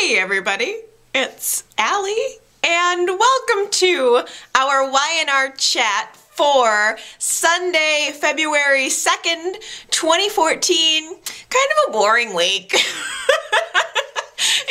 Hey everybody, it's Allie, and welcome to our YNR chat for Sunday, February 2nd, 2014. Kind of a boring week in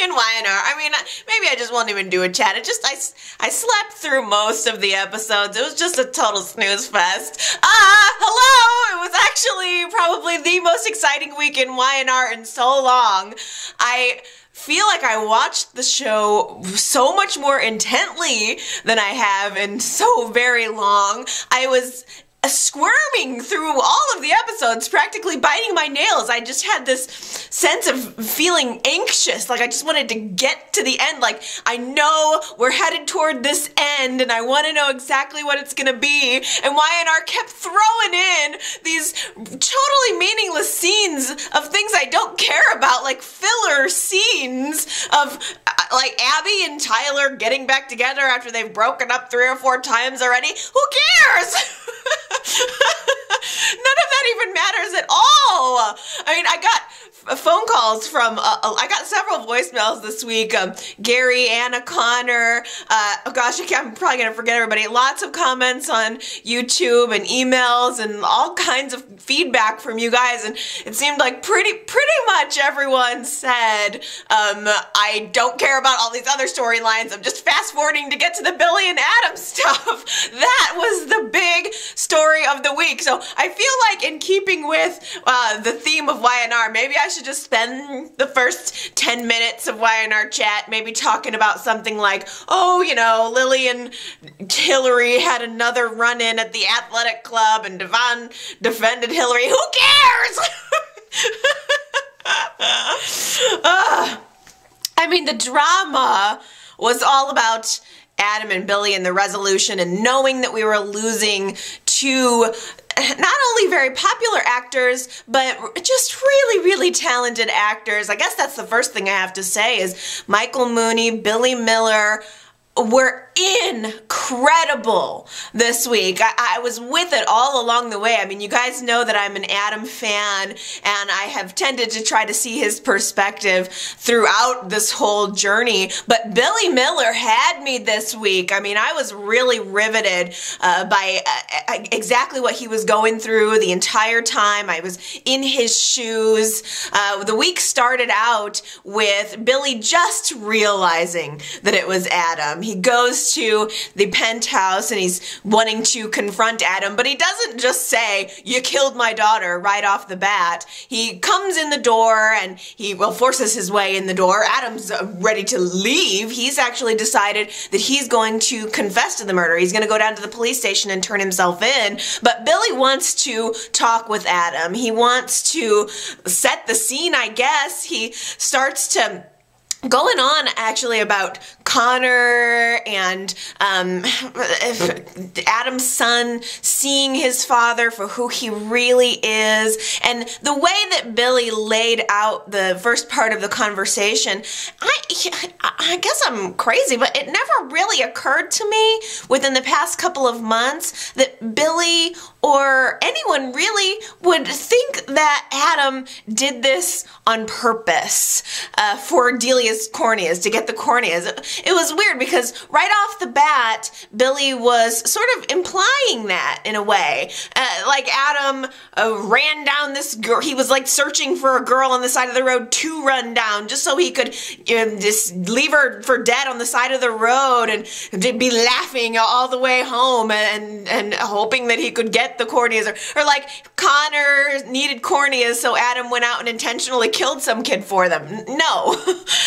YNR. I mean, maybe I just won't even do a chat. I slept through most of the episodes. It was just a total snooze fest. Hello! It was actually probably the most exciting week in YNR in so long. I feel like I watched the show so much more intently than I have in so very long. I was squirming through all of the episodes, practically biting my nails. I just had this sense of feeling anxious, like I just wanted to get to the end, like I know we're headed toward this end and I want to know exactly what it's gonna be. And YNR kept throwing in these totally meaningless scenes of things I don't care about, like filler scenes of like Abby and Tyler getting back together after they've broken up 3 or 4 times already. Who cares? None of that even matters at all. I mean, I got phone calls from, I got several voicemails this week. Gary, Anna, Connor, oh gosh, I'm probably going to forget everybody. Lots of comments on YouTube and emails and all kinds of feedback from you guys. And it seemed like pretty much everyone said, I don't care about all these other storylines. I'm just fast forwarding to get to the Billy and Adam stuff. That was the big story of the week. So I feel like in keeping with the theme of YNR, maybe I should just spend the first 10 minutes of YNR chat maybe talking about something like, oh, you know, Lily and Hillary had another run-in at the athletic club and Devon defended Hillary. Who cares? I mean, the drama was all about Adam and Billy and the resolution and knowing that we were losing to not only very popular actors, but just really talented actors. I guess that's the first thing I have to say is Michael Mooney, Billy Miller were incredible this week. I was with it all along the way. I mean, you guys know that I'm an Adam fan, and I have tended to try to see his perspective throughout this whole journey, but Billy Miller had me this week. I mean, I was really riveted by exactly what he was going through the entire time. I was in his shoes. The week started out with Billy just realizing that it was Adam. He goes to the penthouse and he's wanting to confront Adam, but he doesn't just say, "You killed my daughter," right off the bat. He comes in the door and he, well, forces his way in the door. Adam's ready to leave. He's actually decided that he's going to confess to the murder. He's going to go down to the police station and turn himself in, but Billy wants to talk with Adam. He wants to set the scene, I guess. He starts to going on actually about Connor and Adam's son seeing his father for who he really is, and the way that Billy laid out the first part of the conversation, I guess I'm crazy, but it never really occurred to me within the past couple of months that Billy or anyone really would think that Adam did this on purpose for Delia's corneas, to get the corneas. It was weird because right off the bat, Billy was sort of implying that in a way. Like Adam ran down this girl. He was like searching for a girl on the side of the road to run down just so he could just leave her for dead on the side of the road and be laughing all the way home and hoping that he could get the corneas. Or like Connor needed corneas, so Adam went out and intentionally killed some kid for them. No,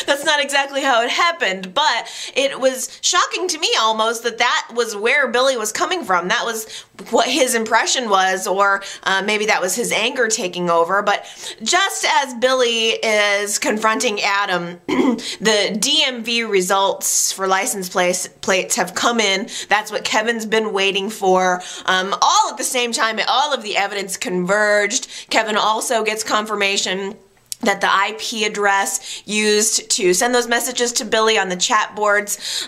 that's not exactly how it happened, but it was shocking to me almost that that was where Billy was coming from. That was what his impression was, or maybe that was his anger taking over. But just as Billy is confronting Adam, the DMV results for license plates have come in. That's what Kevin's been waiting for. All at the same time, all of the evidence converged. Kevin also gets confirmation that the IP address used to send those messages to Billy on the chat boards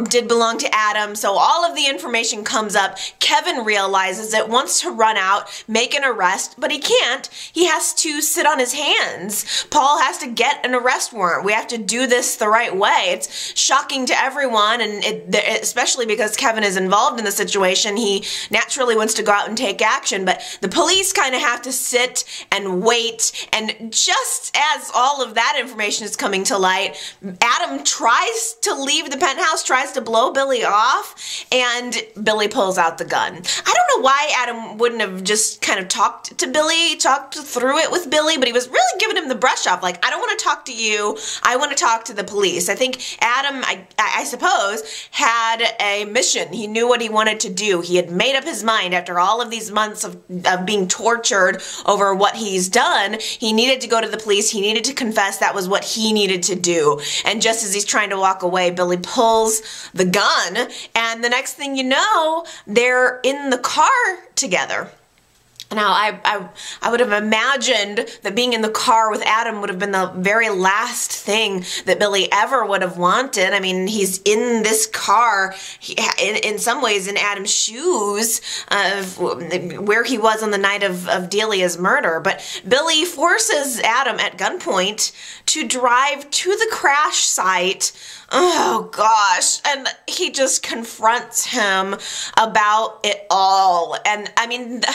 did belong to Adam. So all of the information comes up. Kevin realizes it, wants to run out, make an arrest, but he can't. He has to sit on his hands. Paul has to get an arrest warrant. We have to do this the right way. It's shocking to everyone, and especially because Kevin is involved in the situation. He naturally wants to go out and take action, but the police kind of have to sit and wait. And just as all of that information is coming to light, Adam tries to leave the penthouse, tries to blow Billy off, and Billy pulls out the gun. I don't know why Adam wouldn't have just kind of talked to Billy, talked through it with Billy, but he was really giving him the brush off, like, I don't want to talk to you, I want to talk to the police. I think Adam, I suppose, had a mission. He knew what he wanted to do. He had made up his mind after all of these months of being tortured over what he's done. He needed to go to the police. He needed to confess. That was what he needed to do. And just as he's trying to walk away, Billy pulls the gun, and the next thing you know, they're in the car together. Now, I would have imagined that being in the car with Adam would have been the very last thing that Billy ever would have wanted. I mean, he's in this car, in some ways in Adam's shoes, where he was on the night of Delia's murder. But Billy forces Adam at gunpoint to drive to the crash site. Oh gosh, and he just confronts him about it all. And I mean, it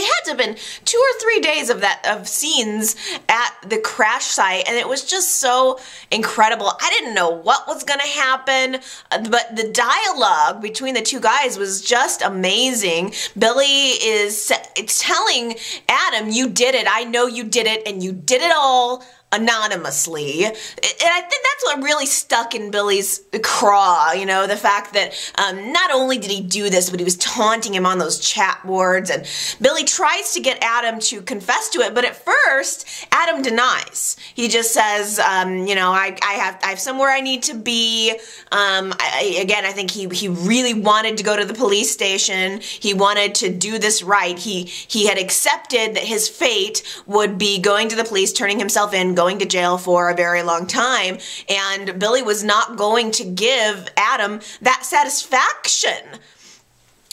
had to have been 2 or 3 days of scenes at the crash site, and it was just so incredible. I didn't know what was gonna happen, but the dialogue between the two guys was just amazing. Billy is telling Adam, you did it, I know you did it, and you did it all anonymously. And I think that's what really stuck in Billy's craw, you know, the fact that not only did he do this, but he was taunting him on those chat boards, and Billy tries to get Adam to confess to it, but at first Adam denies. He just says, you know, I have somewhere I need to be. Again, I think he really wanted to go to the police station. He wanted to do this right. He had accepted that his fate would be going to the police, turning himself in, going to jail for a very long time, and Billy was not going to give Adam that satisfaction.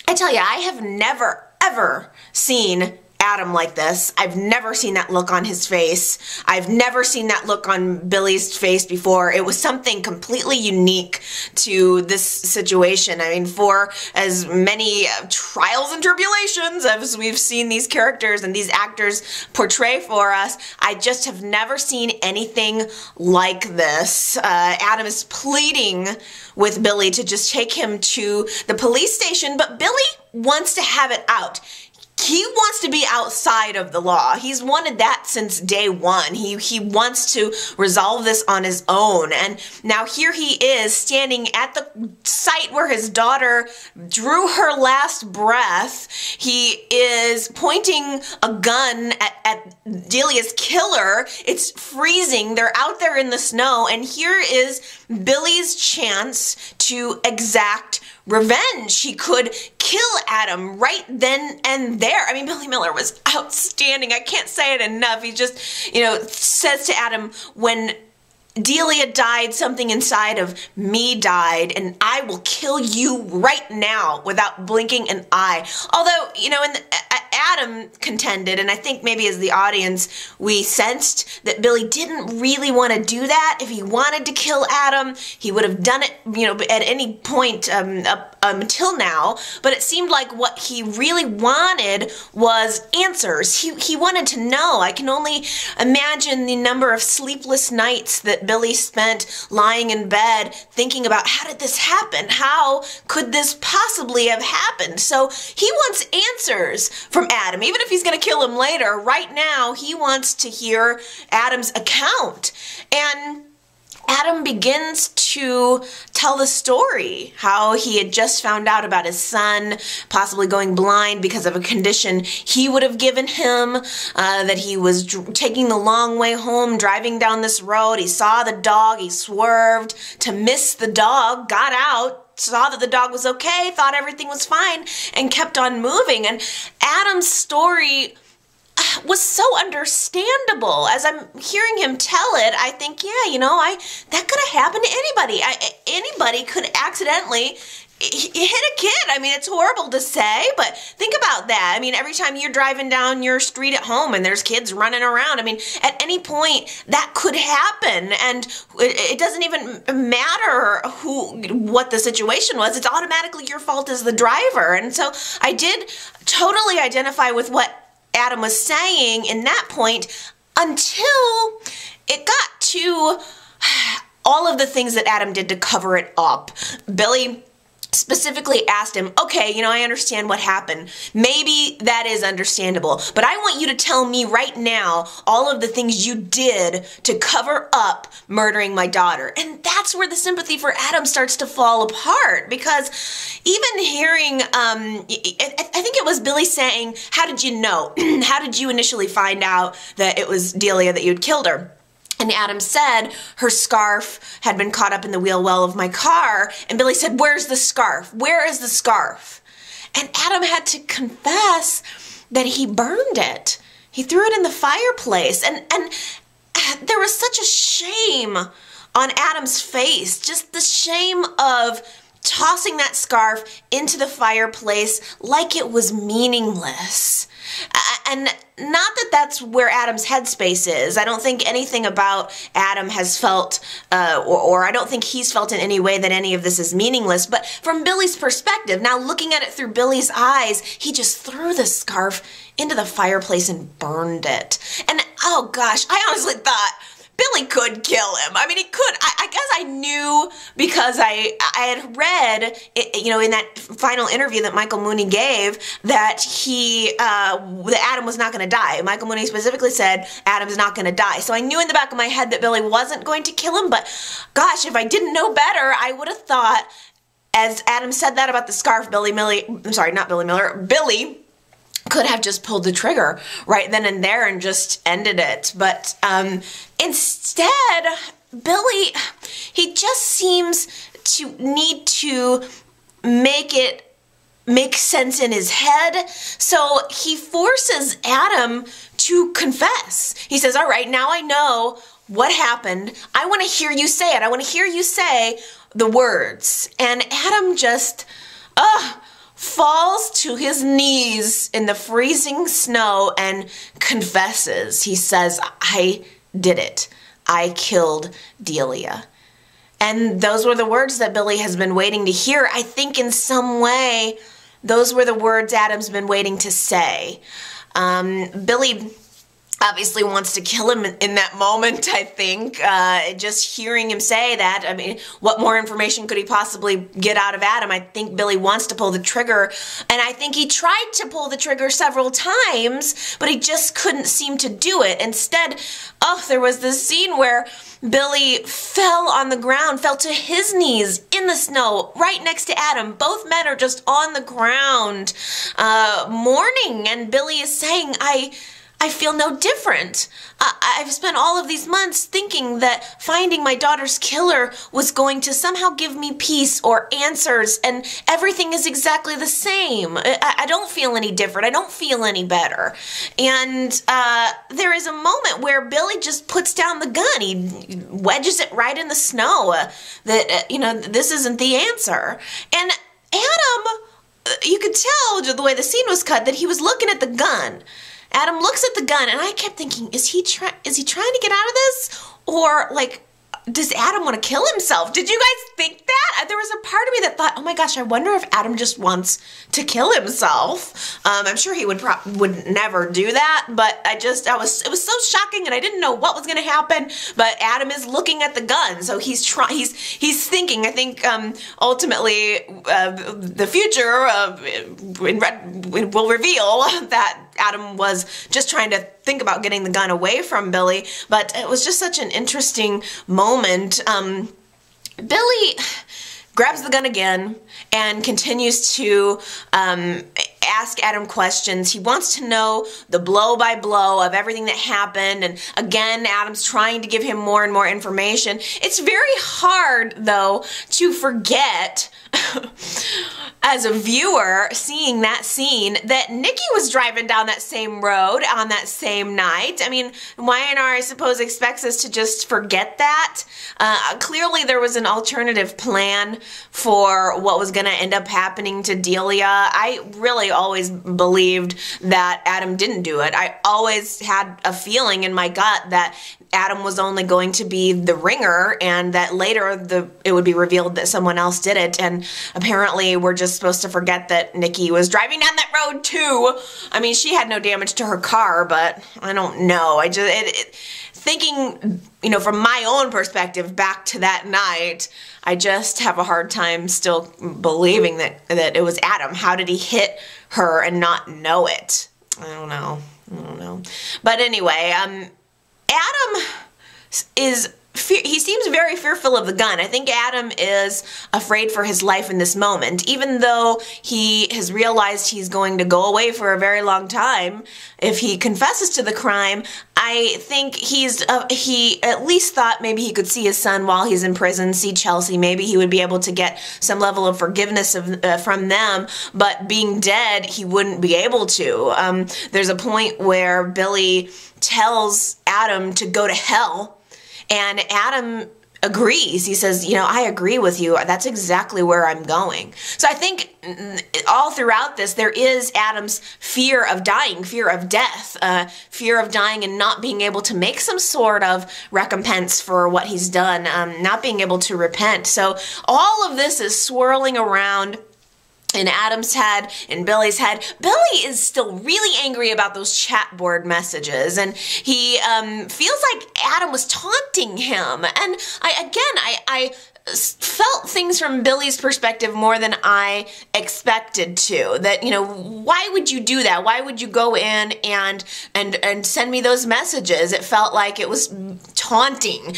I tell you, I have never, ever seen Adam like this. I've never seen that look on his face. I've never seen that look on Billy's face before. It was something completely unique to this situation. I mean, for as many trials and tribulations as we've seen these characters and these actors portray for us, I just have never seen anything like this. Adam is pleading with Billy to just take him to the police station, but Billy wants to have it out. He wants to be outside of the law. He's wanted that since day one. He wants to resolve this on his own. And now here he is standing at the site where his daughter drew her last breath. He is pointing a gun at Delia's killer. It's freezing. They're out there in the snow. And here is Billy's chance to exact revenge. He could kill Adam right then and there. I mean, Billy Miller was outstanding. I can't say it enough. He just, you know, says to Adam, when Delia died, something inside of me died, and I will kill you right now without blinking an eye. Although, you know, Adam contended, and I think maybe as the audience we sensed that Billy didn't really want to do that. If he wanted to kill Adam, he would have done it, you know, at any point up until now. But it seemed like what he really wanted was answers. He wanted to know. I can only imagine the number of sleepless nights that Billy spent lying in bed thinking about, how did this happen? How could this possibly have happened? So he wants answers from Adam, even if he's going to kill him later. Right now, he wants to hear Adam's account. And Adam begins to tell the story, how he had just found out about his son possibly going blind because of a condition he would have given him, that he was taking the long way home, driving down this road. He saw the dog, he swerved to miss the dog, got out, saw that the dog was okay, thought everything was fine, and kept on moving. And Adam's story, was so understandable. As I'm hearing him tell it, I think, yeah, you know, that could have happened to anybody. Anybody could accidentally hit a kid. I mean, it's horrible to say, but think about that. I mean, every time you're driving down your street at home and there's kids running around, I mean, at any point that could happen, and it doesn't even matter what the situation was. It's automatically your fault as the driver. And so I did totally identify with what Adam was saying in that point, until it got to all of the things that Adam did to cover it up. Billy specifically asked him, okay, you know, I understand what happened. Maybe that is understandable, but I want you to tell me right now all of the things you did to cover up murdering my daughter. And that's where the sympathy for Adam starts to fall apart, because even hearing, I think it was Billy saying, how did you know? How did you initially find out that it was Delia, that you'd killed her? And Adam said her scarf had been caught up in the wheel well of my car. And Billy said, where's the scarf? Where is the scarf? And Adam had to confess that he burned it. He threw it in the fireplace. And there was such a shame on Adam's face, just the shame of tossing that scarf into the fireplace like it was meaningless. And not that that's where Adam's headspace is. I don't think anything about Adam has felt, or I don't think he's felt in any way that any of this is meaningless. But from Billy's perspective, now looking at it through Billy's eyes, he just threw the scarf into the fireplace and burned it. And oh gosh, I honestly thought Billy could kill him. I mean, he could. I guess I knew because I had read, you know, in that final interview that Michael Mooney gave, that that Adam was not going to die. Michael Mooney specifically said Adam's not going to die. So I knew in the back of my head that Billy wasn't going to kill him. But gosh, if I didn't know better, I would have thought, as Adam said that about the scarf, Billy could have just pulled the trigger right then and there and just ended it. But instead, Billy, he just seems to need to make sense in his head. So he forces Adam to confess. He says, all right, now I know what happened. I want to hear you say it. I want to hear you say the words. And Adam just, falls to his knees in the freezing snow and confesses. He says, I did it. I killed Delia. And those were the words that Billy has been waiting to hear. I think in some way, those were the words Adam's been waiting to say. Billy obviously wants to kill him in that moment, I think. Just hearing him say that, I mean, what more information could he possibly get out of Adam? I think Billy wants to pull the trigger, and I think he tried to pull the trigger several times, but he just couldn't seem to do it. Instead, there was this scene where Billy fell on the ground, fell to his knees in the snow right next to Adam. Both men are just on the ground mourning, and Billy is saying, I feel no different. I've spent all of these months thinking that finding my daughter's killer was going to somehow give me peace or answers, and everything is exactly the same. I don't feel any different. I don't feel any better. And there is a moment where Billy just puts down the gun. He wedges it right in the snow. This isn't the answer. And Adam, you could tell the way the scene was cut that he was looking at the gun. Adam looks at the gun, and I kept thinking, is he trying to get out of this? Or, like, does Adam want to kill himself? Did you guys think that? There was a part of me that thought, oh my gosh, I wonder if Adam just wants to kill himself. I'm sure he would never do that, but it was so shocking, and I didn't know what was going to happen. But Adam is looking at the gun, so he's thinking. I think ultimately the future will reveal that Adam was just trying to think about getting the gun away from Billy, but it was just such an interesting moment. Billy grabs the gun again and continues to ask Adam questions. He wants to know the blow by blow of everything that happened, and again, Adam's trying to give him more and more information. It's very hard, though, to forget as a viewer, seeing that scene, that Nikki was driving down that same road on that same night. I mean, Y&R, I suppose, expects us to just forget that. Clearly, there was an alternative plan for what was going to end up happening to Delia. I really always believed that Adam didn't do it. I always had a feeling in my gut that Adam was only going to be the ringer, and that later it would be revealed that someone else did it. And apparently we're just supposed to forget that Nikki was driving down that road too. I mean, she had no damage to her car, but I don't know. I just thinking, you know, from my own perspective back to that night, I just have a hard time still believing that it was Adam. How did he hit her and not know it? I don't know. But anyway, Adam he seems very fearful of the gun. I think Adam is afraid for his life in this moment, even though he has realized he's going to go away for a very long time. If he confesses to the crime, I think he at least thought maybe he could see his son while he's in prison, see Chelsea. Maybe he would be able to get some level of forgiveness from them, but being dead, he wouldn't be able to. There's a point where Billy tells Adam to go to hell, and Adam agrees. He says, you know, I agree with you. That's exactly where I'm going. So I think all throughout this, there is Adam's fear of dying, fear of death, fear of dying and not being able to make some sort of recompense for what he's done, not being able to repent. So all of this is swirling around in Adam's head, in Billy's head. Billy is still really angry about those chat board messages, and he feels like Adam was taunting him. And I felt things from Billy's perspective more than I expected to. That, you know, why would you do that? Why would you go in and send me those messages? It felt like it was taunting.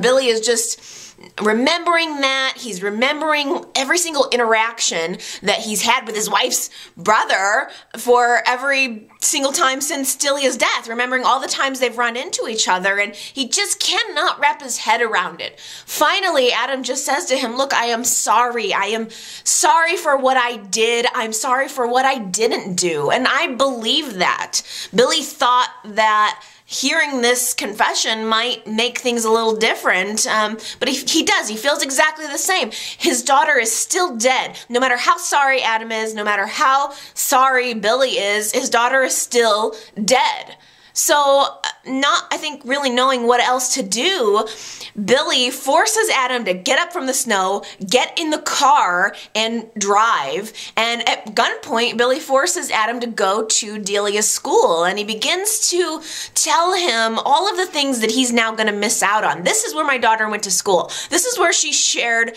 Billy is just remembering that. He's remembering every single interaction that he's had with his wife's brother for every single time since Delia's death, remembering all the times they've run into each other, and he just cannot wrap his head around it. Finally, Adam just says to him, look, I am sorry. I am sorry for what I did. I'm sorry for what I didn't do. And I believe that. Billy thought that hearing this confession might make things a little different, but he does. He feels exactly the same. His daughter is still dead. No matter how sorry Adam is, no matter how sorry Billy is, his daughter is still dead. So, not, I think, really knowing what else to do, Billy forces Adam to get up from the snow, get in the car, and drive. And at gunpoint, Billy forces Adam to go to Delia's school. And he begins to tell him all of the things that he's now going to miss out on. This is where my daughter went to school. This is where she shared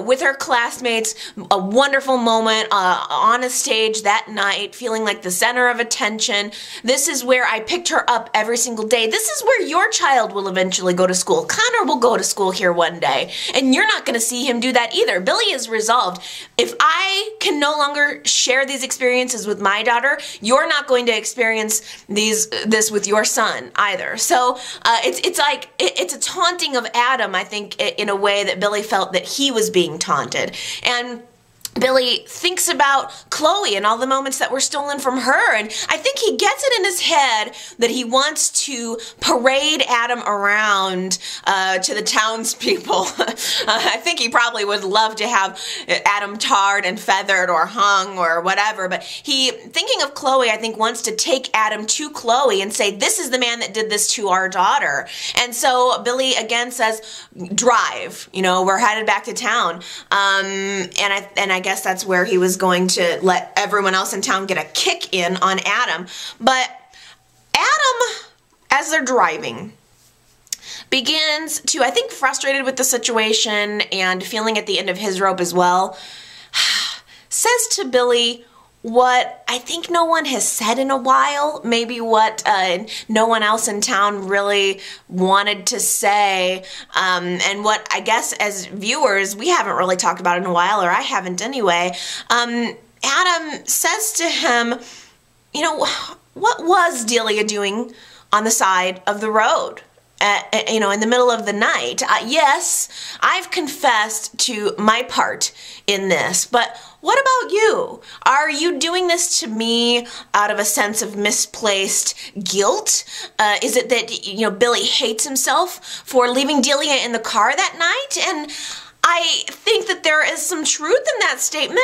with her classmates a wonderful moment on a stage that night, feeling like the center of attention. This is where I picked her up every single day. This is where your child will eventually go to school. Connor will go to school here one day, and you're not going to see him do that either. Billy is resolved. If I can no longer share these experiences with my daughter, you're not going to experience this with your son either. So it's a taunting of Adam, I think, in a way that Billy felt that he was being taunted. And Billy thinks about Chloe and all the moments that were stolen from her, and I think he gets it in his head that he wants to parade Adam around to the townspeople. I think he probably would love to have Adam tarred and feathered or hung or whatever, but he, thinking of Chloe, I think wants to take Adam to Chloe and say, this is the man that did this to our daughter. And so Billy again says, drive, you know, we're headed back to town. And I guess that's where he was going to let everyone else in town get a kick in on Adam. But Adam, as they're driving, begins to, I think, frustrated with the situation and feeling at the end of his rope as well, says to Billy what I think no one has said in a while, maybe what no one else in town really wanted to say, and what I guess as viewers we haven't really talked about in a while, or I haven't anyway. Adam says to him, you know, what was Delia doing on the side of the road? in the middle of the night. Yes, I've confessed to my part in this, but what about you? Are you doing this to me out of a sense of misplaced guilt? Is it that, Billy hates himself for leaving Delia in the car that night? And I think that there is some truth in that statement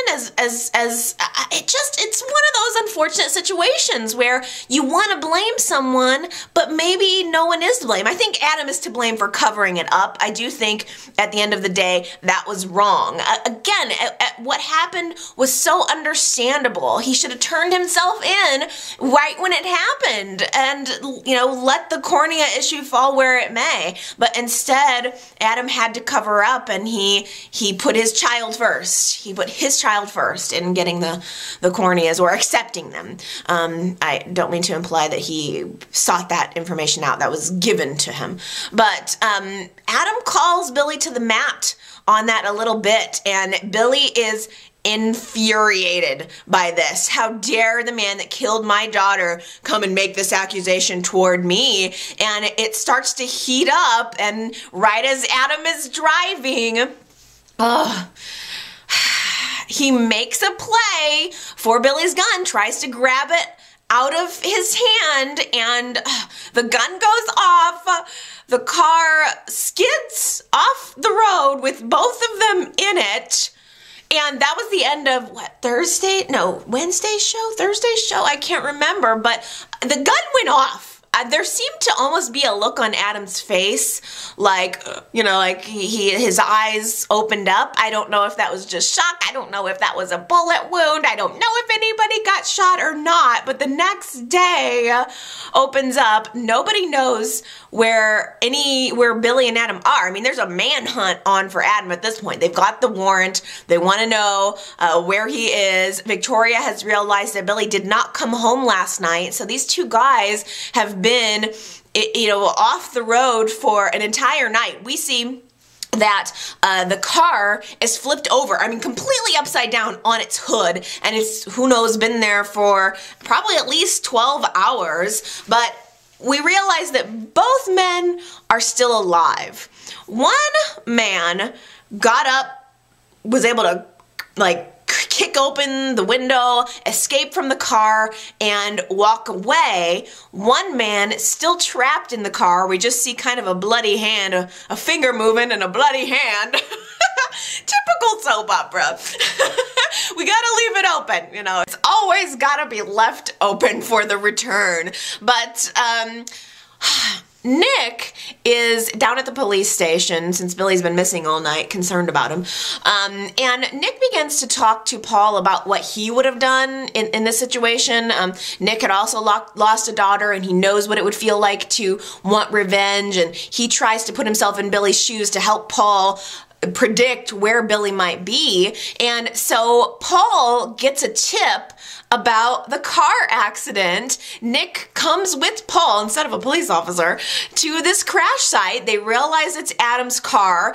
it's one of those unfortunate situations where you want to blame someone, but maybe no one is to blame. I think Adam is to blame for covering it up. I do think at the end of the day that was wrong. Again, what happened was so understandable. He should have turned himself in right when it happened and, let the cornea issue fall where it may. But instead, Adam had to cover up, and he put his child first. He put his child first in getting the corneas, or accepting them. I don't mean to imply that he sought that information out. That was given to him. But Adam calls Billy to the mat on that a little bit, and Billy is infuriated by this. How dare the man that killed my daughter come and make this accusation toward me? And it starts to heat up, and right as Adam is driving, he makes a play for Billy's gun, tries to grab it out of his hand, and the gun goes off. The car skids off the road with both of them in it. And that was the end of, Wednesday's show? Thursday's show? I can't remember, but the gun went off. There seemed to almost be a look on Adam's face, like his eyes opened up. I don't know if that was just shock. I don't know if that was a bullet wound. I don't know if anybody got shot or not. But the next day opens up. Nobody knows where Billy and Adam are. I mean, there's a manhunt on for Adam at this point. They've got the warrant. They want to know where he is. Victoria has realized that Billy did not come home last night. So these two guys have been, off the road for an entire night. We see that the car is flipped over, completely upside down on its hood, and it's, who knows, been there for probably at least 12 hours, but we realize that both men are still alive. One man got up, was able to, kick open the window, escape from the car, and walk away. One man is still trapped in the car. We just see kind of a bloody hand, a finger moving and a bloody hand. Typical soap opera. We gotta leave it open, It's always gotta be left open for the return. But, Nick is down at the police station since Billy's been missing all night, concerned about him. And Nick begins to talk to Paul about what he would have done in this situation. Nick had also lost a daughter, and he knows what it would feel like to want revenge, and he tries to put himself in Billy's shoes to help Paul predict where Billy might be. And so Paul gets a tip about the car accident. Nick comes with Paul, instead of a police officer, to this crash site. They realize it's Adam's car.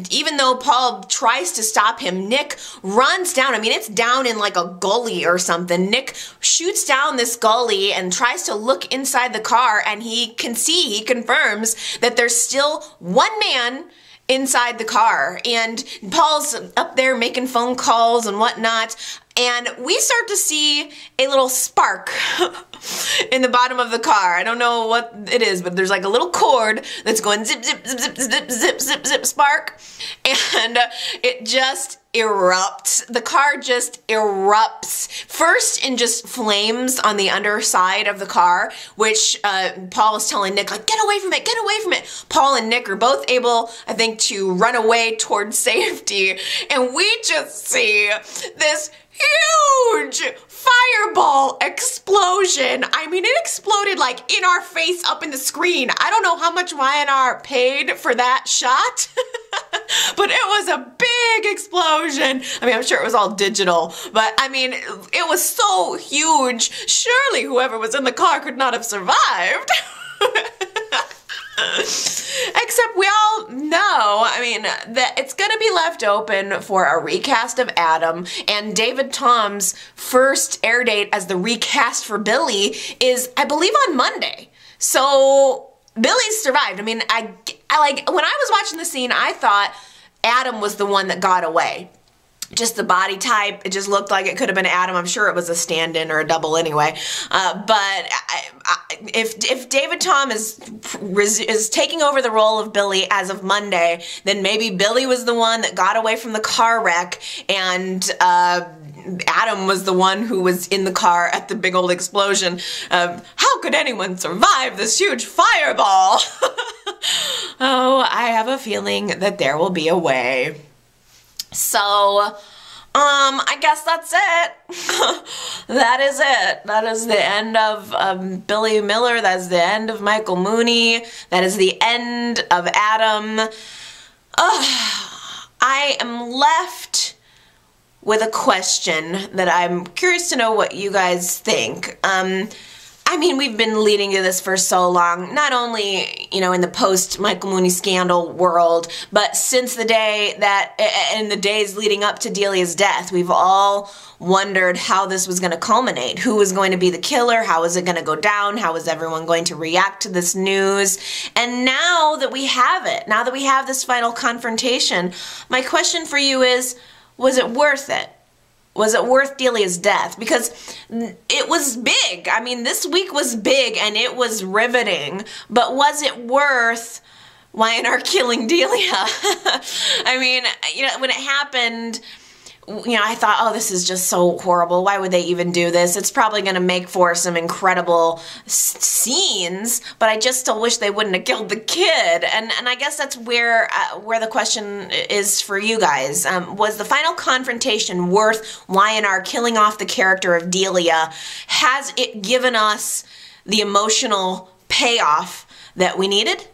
Even though Paul tries to stop him, Nick runs down. It's down in like a gully or something. Nick shoots down this gully and tries to look inside the car, and he confirms that there's still one man inside the car, and Paul's up there making phone calls and whatnot, and we start to see a little spark in the bottom of the car. I don't know what it is, but there's like a little cord that's going zip, zip, zip, zip, zip, zip, zip, zip, spark, and it just erupts. The car just erupts. First in just flames on the underside of the car, which Paul is telling Nick, get away from it, get away from it. Paul and Nick are both able, I think, to run away towards safety, and we just see this huge fireball explosion. It exploded like in our face up in the screen. I don't know how much Y&R paid for that shot, but it was a big explosion. I'm sure it was all digital, but it was so huge. Surely whoever was in the car could not have survived. Except we all know, that it's going to be left open for a recast of Adam, and David Tom's first air date as the recast for Billy is, I believe, on Monday. So Billy survived. I mean, I like, when I was watching the scene, I thought Adam was the one that got away. Just the body type, it just looked like it could have been Adam. I'm sure it was a stand-in or a double anyway. But if David Tom is taking over the role of Billy as of Monday, then maybe Billy was the one that got away from the car wreck, and Adam was the one who was in the car at the big old explosion. How could anyone survive this huge fireball? Oh, I have a feeling that there will be a way. So, I guess that's it. That is it. That is the end of Billy Miller. That is the end of Michael Mooney. That is the end of Adam. I am left with a question that I'm curious to know what you guys think. I mean, we've been leading to this for so long, not only, you know, in the post-Michael Mooney scandal world, but since the day that, in the days leading up to Delia's death, we've all wondered how this was going to culminate. Who was going to be the killer? How was it going to go down? How was everyone going to react to this news? And now that we have it, now that we have this final confrontation, my question for you is, was it worth it? Was it worth Delia's death? Because it was big. I mean, this week was big and it was riveting. But was it worth Y&R killing Delia? I mean, you know, when it happened, you know, I thought, oh, this is just so horrible. Why would they even do this? It's probably going to make for some incredible scenes, but I just still wish they wouldn't have killed the kid. And I guess that's where the question is for you guys. Was the final confrontation worth Y&R killing off the character of Delia? Has it given us the emotional payoff that we needed?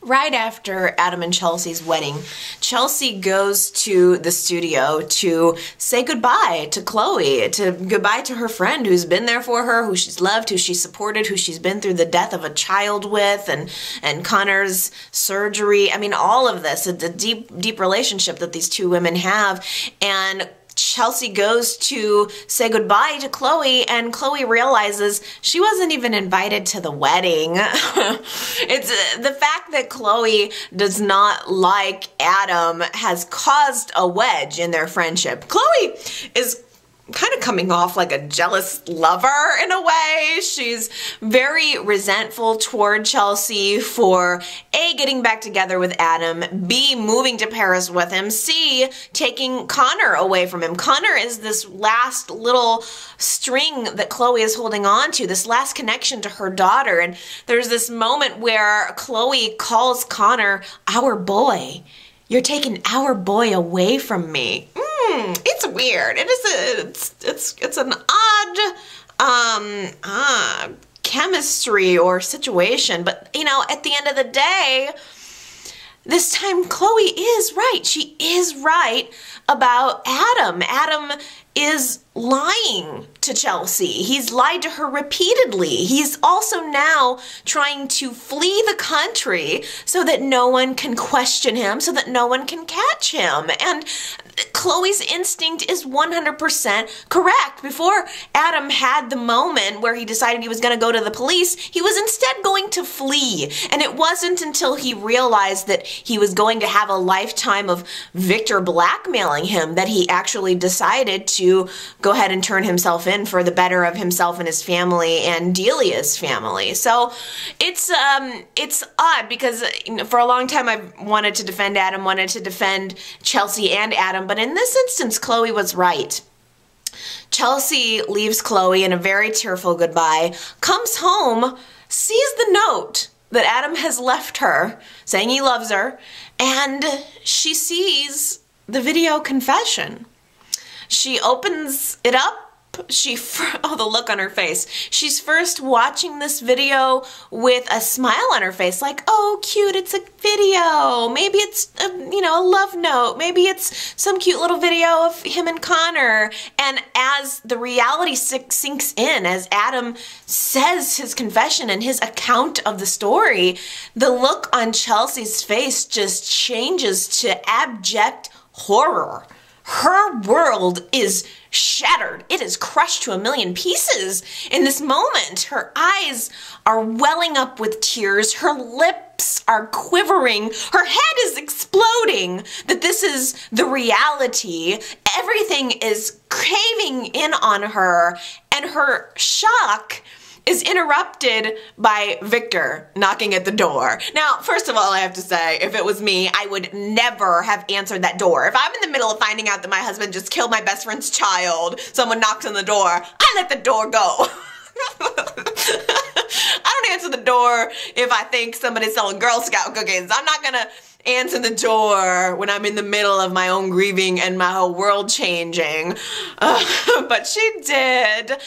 Right after Adam and Chelsea's wedding, Chelsea goes to the studio to say goodbye to Chloe, goodbye to her friend who's been there for her, who she's loved, who she's supported, who she's been through the death of a child with, and Connor's surgery. I mean, all of this, it's a deep relationship that these two women have. And Chelsea goes to say goodbye to Chloe, and Chloe realizes she wasn't even invited to the wedding. It's the fact that Chloe does not like Adam has caused a wedge in their friendship. Chloe is kind of coming off like a jealous lover in a way. She's very resentful toward Chelsea for A, getting back together with Adam, B, moving to Paris with him, C, taking Connor away from him. Connor is this last little string that Chloe is holding on to, this last connection to her daughter. And there's this moment where Chloe calls Connor our boy. You're taking our boy away from me. It's weird. It is it's an odd chemistry or situation, but you know, at the end of the day, this time Chloe is right. She is right about Adam. Adam is lying to Chelsea. He's lied to her repeatedly. He's also now trying to flee the country so that no one can question him, so that no one can catch him. And Chloe's instinct is 100% correct. Before Adam had the moment where he decided he was going to go to the police, he was instead going to flee. And it wasn't until he realized that he was going to have a lifetime of Victor blackmailing him that he actually decided to go ahead and turn himself in for the better of himself and his family and Delia's family. So it's odd because for a long time I wanted to defend Adam, wanted to defend Chelsea and Adam, but in this instance, Chloe was right. Chelsea leaves Chloe in a very tearful goodbye, comes home, sees the note that Adam has left her saying he loves her, and she sees the video confession. She opens it up. Oh, the look on her face. She's first watching this video with a smile on her face, like, oh, cute, it's a video. Maybe it's, a love note. Maybe it's some cute little video of him and Connor. And as the reality sinks in, as Adam says his confession and his account of the story, the look on Chelsea's face just changes to abject horror. her world is shattered. It is crushed to a million pieces in this moment. Her eyes are welling up with tears. Her lips are quivering. Her head is exploding that this is the reality. Everything is caving in on her, and her shock is interrupted by Victor knocking at the door. Now, first of all, I have to say, if it was me, I would never have answered that door. If I'm in the middle of finding out that my husband just killed my best friend's child, someone knocks on the door, I let the door go. I don't answer the door if I think somebody's selling Girl Scout cookies. I'm not gonna answer the door when I'm in the middle of my own grieving and my whole world changing. But she did.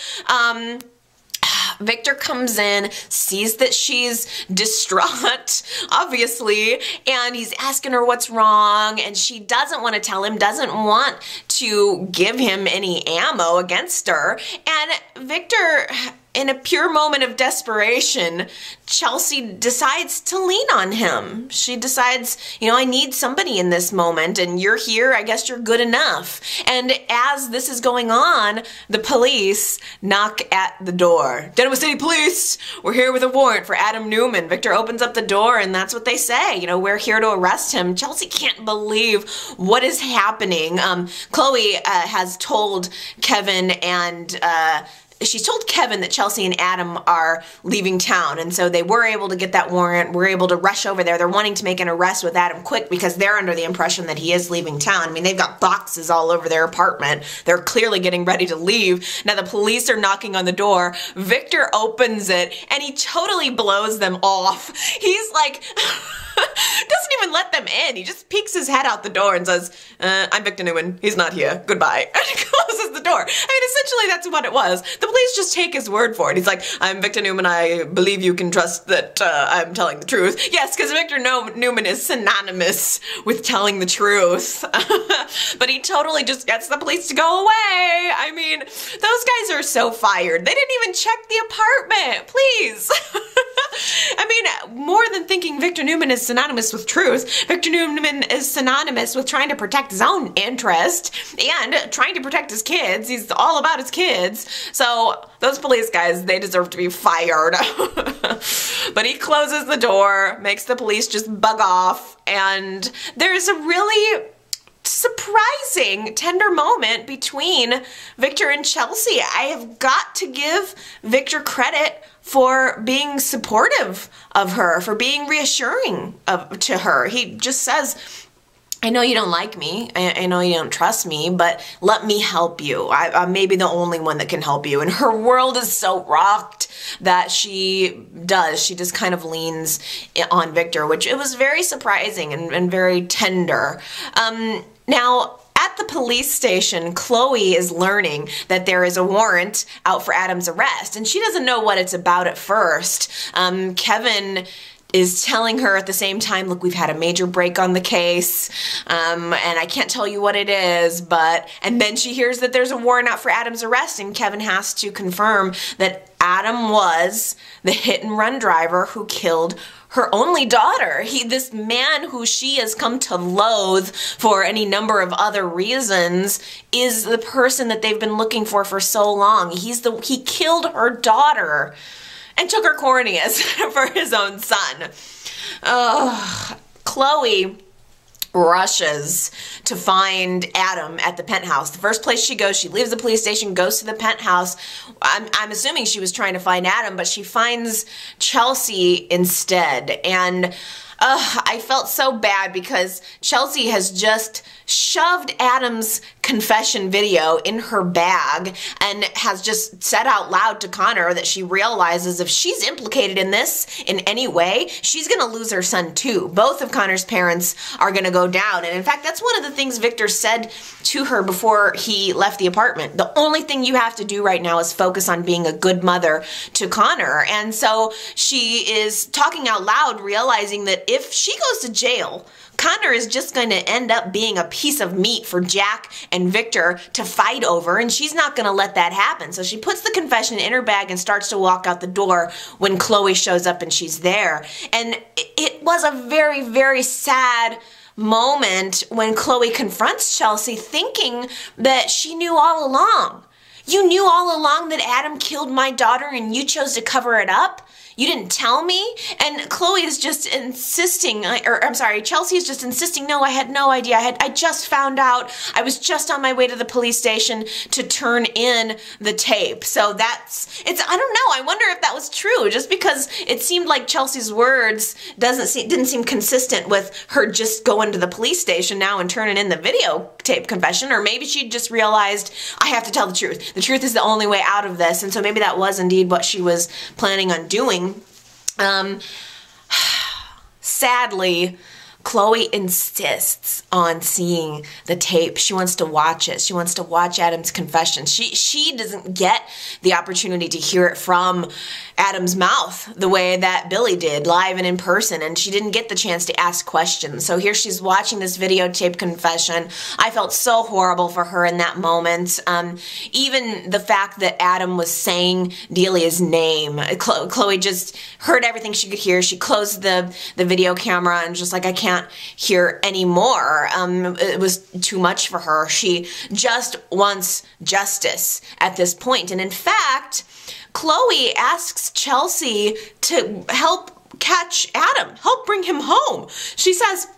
Victor comes in, sees that she's distraught, obviously, and he's asking her what's wrong, and she doesn't want to tell him, doesn't want to give him any ammo against her. And Victor, in a pure moment of desperation, Chelsea decides to lean on him. She decides, I need somebody in this moment, and you're here, I guess you're good enough. And as this is going on, the police knock at the door. Denver City Police, we're here with a warrant for Adam Newman. Victor opens up the door, and that's what they say. We're here to arrest him. Chelsea can't believe what is happening. Chloe has told Kevin and she's told Kevin that Chelsea and Adam are leaving town, and so they were able to get that warrant, were able to rush over there. They're wanting to make an arrest with Adam quick because they're under the impression that he is leaving town. I mean, they've got boxes all over their apartment. They're clearly getting ready to leave. Now the police are knocking on the door. Victor opens it, and he totally blows them off. He's like... doesn't even let them in. He just peeks his head out the door and says, I'm Victor Newman. He's not here. Goodbye. And he closes the door. I mean, essentially that's what it was. The police just take his word for it. He's like, I'm Victor Newman. I believe you can trust that I'm telling the truth. Yes, because Victor Newman is synonymous with telling the truth. But he totally just gets the police to go away. I mean, those guys are so fired. They didn't even check the apartment. Please. I mean, more than thinking Victor Newman is synonymous with truth, Victor Newman is synonymous with trying to protect his own interest and trying to protect his kids. He's all about his kids. So those police guys, they deserve to be fired. But he closes the door, makes the police just bug off, and there's a really surprising, tender moment between Victor and Chelsea. I have got to give Victor credit for being supportive of her, for being reassuring to her. He just says, I know you don't like me, I know you don't trust me, but let me help you. I'm maybe the only one that can help you. And her world is so rocked that she just kind of leans on Victor, which it was very surprising and very tender. Now, at the police station, Chloe is learning that there is a warrant out for Adam's arrest, and she doesn't know what it's about at first. Kevin is telling her at the same time, look, we've had a major break on the case, and I can't tell you what it is, and then she hears that there's a warrant out for Adam's arrest, and Kevin has to confirm that Adam was the hit-and-run driver who killed her only daughter. This man who she has come to loathe for any number of other reasons is the person that they've been looking for so long. He killed her daughter and took her corneas for his own son. Chloe rushes to find Adam at the penthouse. The first place she goes, she leaves the police station, goes to the penthouse. I'm assuming she was trying to find Adam, but she finds Chelsea instead. And I felt so bad because Chelsea has just shoved Adam's confession video in her bag and has just said out loud to Connor that she realizes if she's implicated in this in any way, she's going to lose her son too. Both of Connor's parents are going to go down. And in fact, that's one of the things Victor said to her before he left the apartment. The only thing you have to do right now is focus on being a good mother to Connor. And so she is talking out loud, realizing that if she goes to jail, Connor is just going to end up being a piece of meat for Jack and Victor to fight over, and she's not going to let that happen. So she puts the confession in her bag and starts to walk out the door when Chloe shows up and she's there. And it was a very, very sad moment when Chloe confronts Chelsea, thinking that she knew all along. You knew all along that Adam killed my daughter and you chose to cover it up? You didn't tell me? And Chloe is just insisting, Chelsea is just insisting, no, I had no idea. I just found out. I was just on my way to the police station to turn in the tape. So I don't know. I wonder if that was true, just because it seemed like Chelsea's words didn't seem consistent with her just going to the police station now and turning in the videotape confession. Or maybe she just realized, I have to tell the truth. The truth is the only way out of this. And so maybe that was indeed what she was planning on doing. Sadly, Chloe insists on seeing the tape. She wants to watch it. She wants to watch Adam's confession. She doesn't get the opportunity to hear it from Adam's mouth the way that Billy did, live and in person, and she didn't get the chance to ask questions. So here she's watching this videotape confession. I felt so horrible for her in that moment. Even the fact that Adam was saying Delia's name, Chloe just heard everything she could hear. She closed the video camera and just like, I can't hear anymore. It was too much for her. She just wants justice at this point. And in fact, Chloe asks Chelsea to help catch Adam, help bring him home. She says,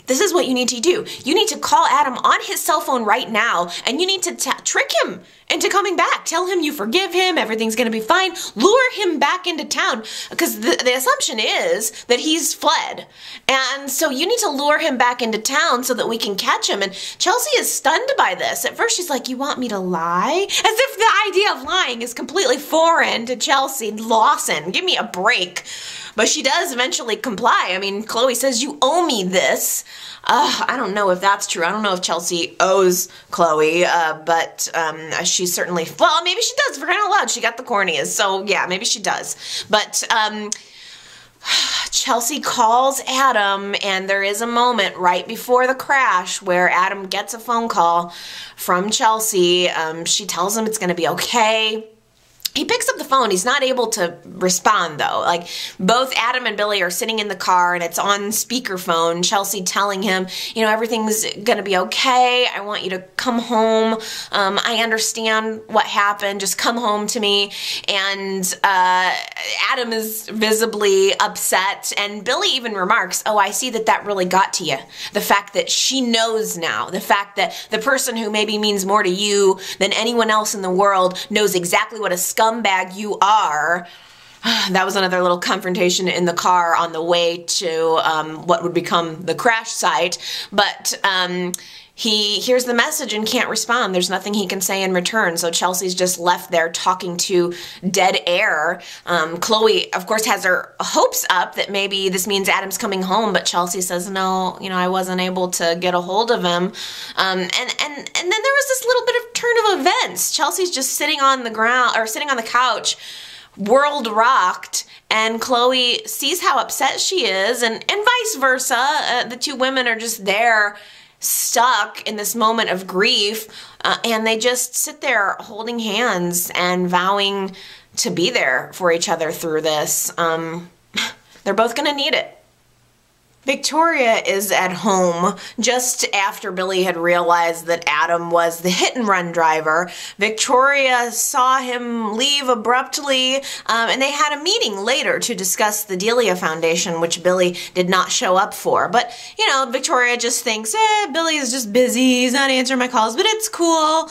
this is what you need to do. You need to call Adam on his cell phone right now, and you need to trick him into coming back. Tell him you forgive him, everything's gonna be fine. Lure him back into town, because the assumption is that he's fled. And so you need to lure him back into town so that we can catch him. And Chelsea is stunned by this. At first she's like, you want me to lie? As if the idea of lying is completely foreign to Chelsea Lawson. Give me a break. But she does eventually comply. I mean, Chloe says, you owe me this. I don't know if that's true. I don't know if Chelsea owes Chloe, but she certainly, well, maybe she does, for crying out loud. She got the corneas, so yeah, maybe she does. But Chelsea calls Adam, and there is a moment right before the crash where Adam gets a phone call from Chelsea. She tells him it's going to be okay. He picks up the phone. He's not able to respond, though. Like, both Adam and Billy are sitting in the car, and it's on speakerphone. Chelsea telling him, you know, everything's gonna be okay. I want you to come home. I understand what happened. Just come home to me. And Adam is visibly upset, and Billy even remarks, oh, I see that really got to you. The fact that she knows now. The fact that the person who maybe means more to you than anyone else in the world knows exactly what a scumbag you are. That was another little confrontation in the car on the way to what would become the crash site. But he hears the message and can't respond. There's nothing he can say in return. So Chelsea's just left there talking to dead air. Chloe, of course, has her hopes up that maybe this means Adam's coming home, but Chelsea says, no, you know, I wasn't able to get a hold of him. And then there was this little bit of turn of events. Chelsea's just sitting on the ground, or sitting on the couch, world rocked, and Chloe sees how upset she is, and vice versa. The two women are just there, stuck in this moment of grief, and they just sit there holding hands and vowing to be there for each other through this. They're both gonna need it. Victoria is at home just after Billy had realized that Adam was the hit-and-run driver. Victoria saw him leave abruptly, and they had a meeting later to discuss the Delia Foundation, which Billy did not show up for. But, you know, Victoria just thinks, Billy is just busy, he's not answering my calls, but it's cool.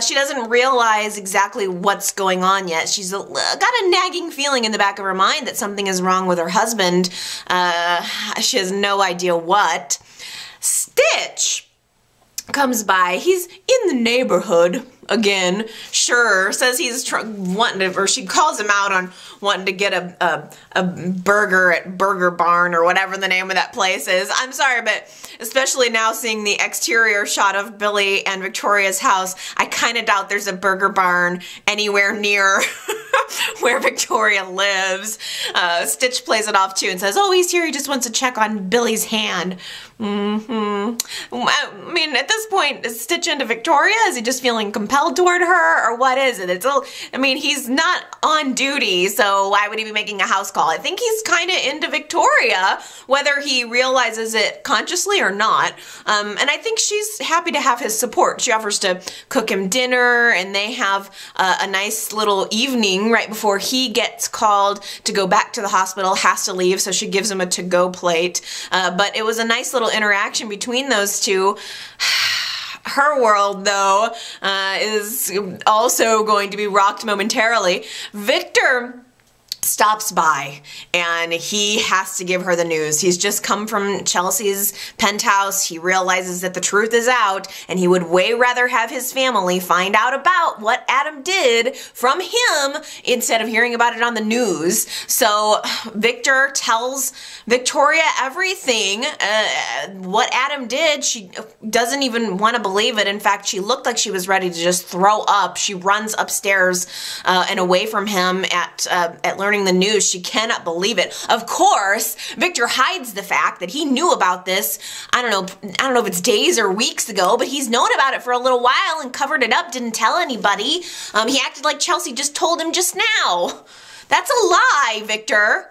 She doesn't realize exactly what's going on yet. She's got a nagging feeling in the back of her mind that something is wrong with her husband. She has no idea what. Stitch comes by. He's in the neighborhood again. Sure, says he's wanting to, or she calls him out on wanting to get a burger at Burger Barn or whatever the name of that place is. I'm sorry, but especially now seeing the exterior shot of Billy and Victoria's house, I kind of doubt there's a Burger Barn anywhere near where Victoria lives. Stitch plays it off too and says, oh, he's here, he just wants to check on Billy's hand. I mean, at this point, is Stitch into Victoria? Is he just feeling compelled toward her, or what is it? I mean, he's not on duty, so why would he be making a house call? I think he's kind of into Victoria, whether he realizes it consciously or not. And I think she's happy to have his support. She offers to cook him dinner, and they have a nice little evening right before he gets called to go back to the hospital, has to leave, so she gives him a to-go plate. But it was a nice little interaction between those two. Her world, though, is also going to be rocked momentarily. Victor stops by and he has to give her the news. He's just come from Chelsea's penthouse. He realizes that the truth is out, and he would way rather have his family find out about what Adam did from him instead of hearing about it on the news. So Victor tells Victoria everything, what Adam did. She doesn't even want to believe it. In fact, she looked like she was ready to just throw up. She runs upstairs and away from him at learning the news. She cannot believe it. Of course, Victor hides the fact that he knew about this. I don't know if it's days or weeks ago, but he's known about it for a little while and covered it up, didn't tell anybody. He acted like Chelsea just told him just now. That's a lie, Victor.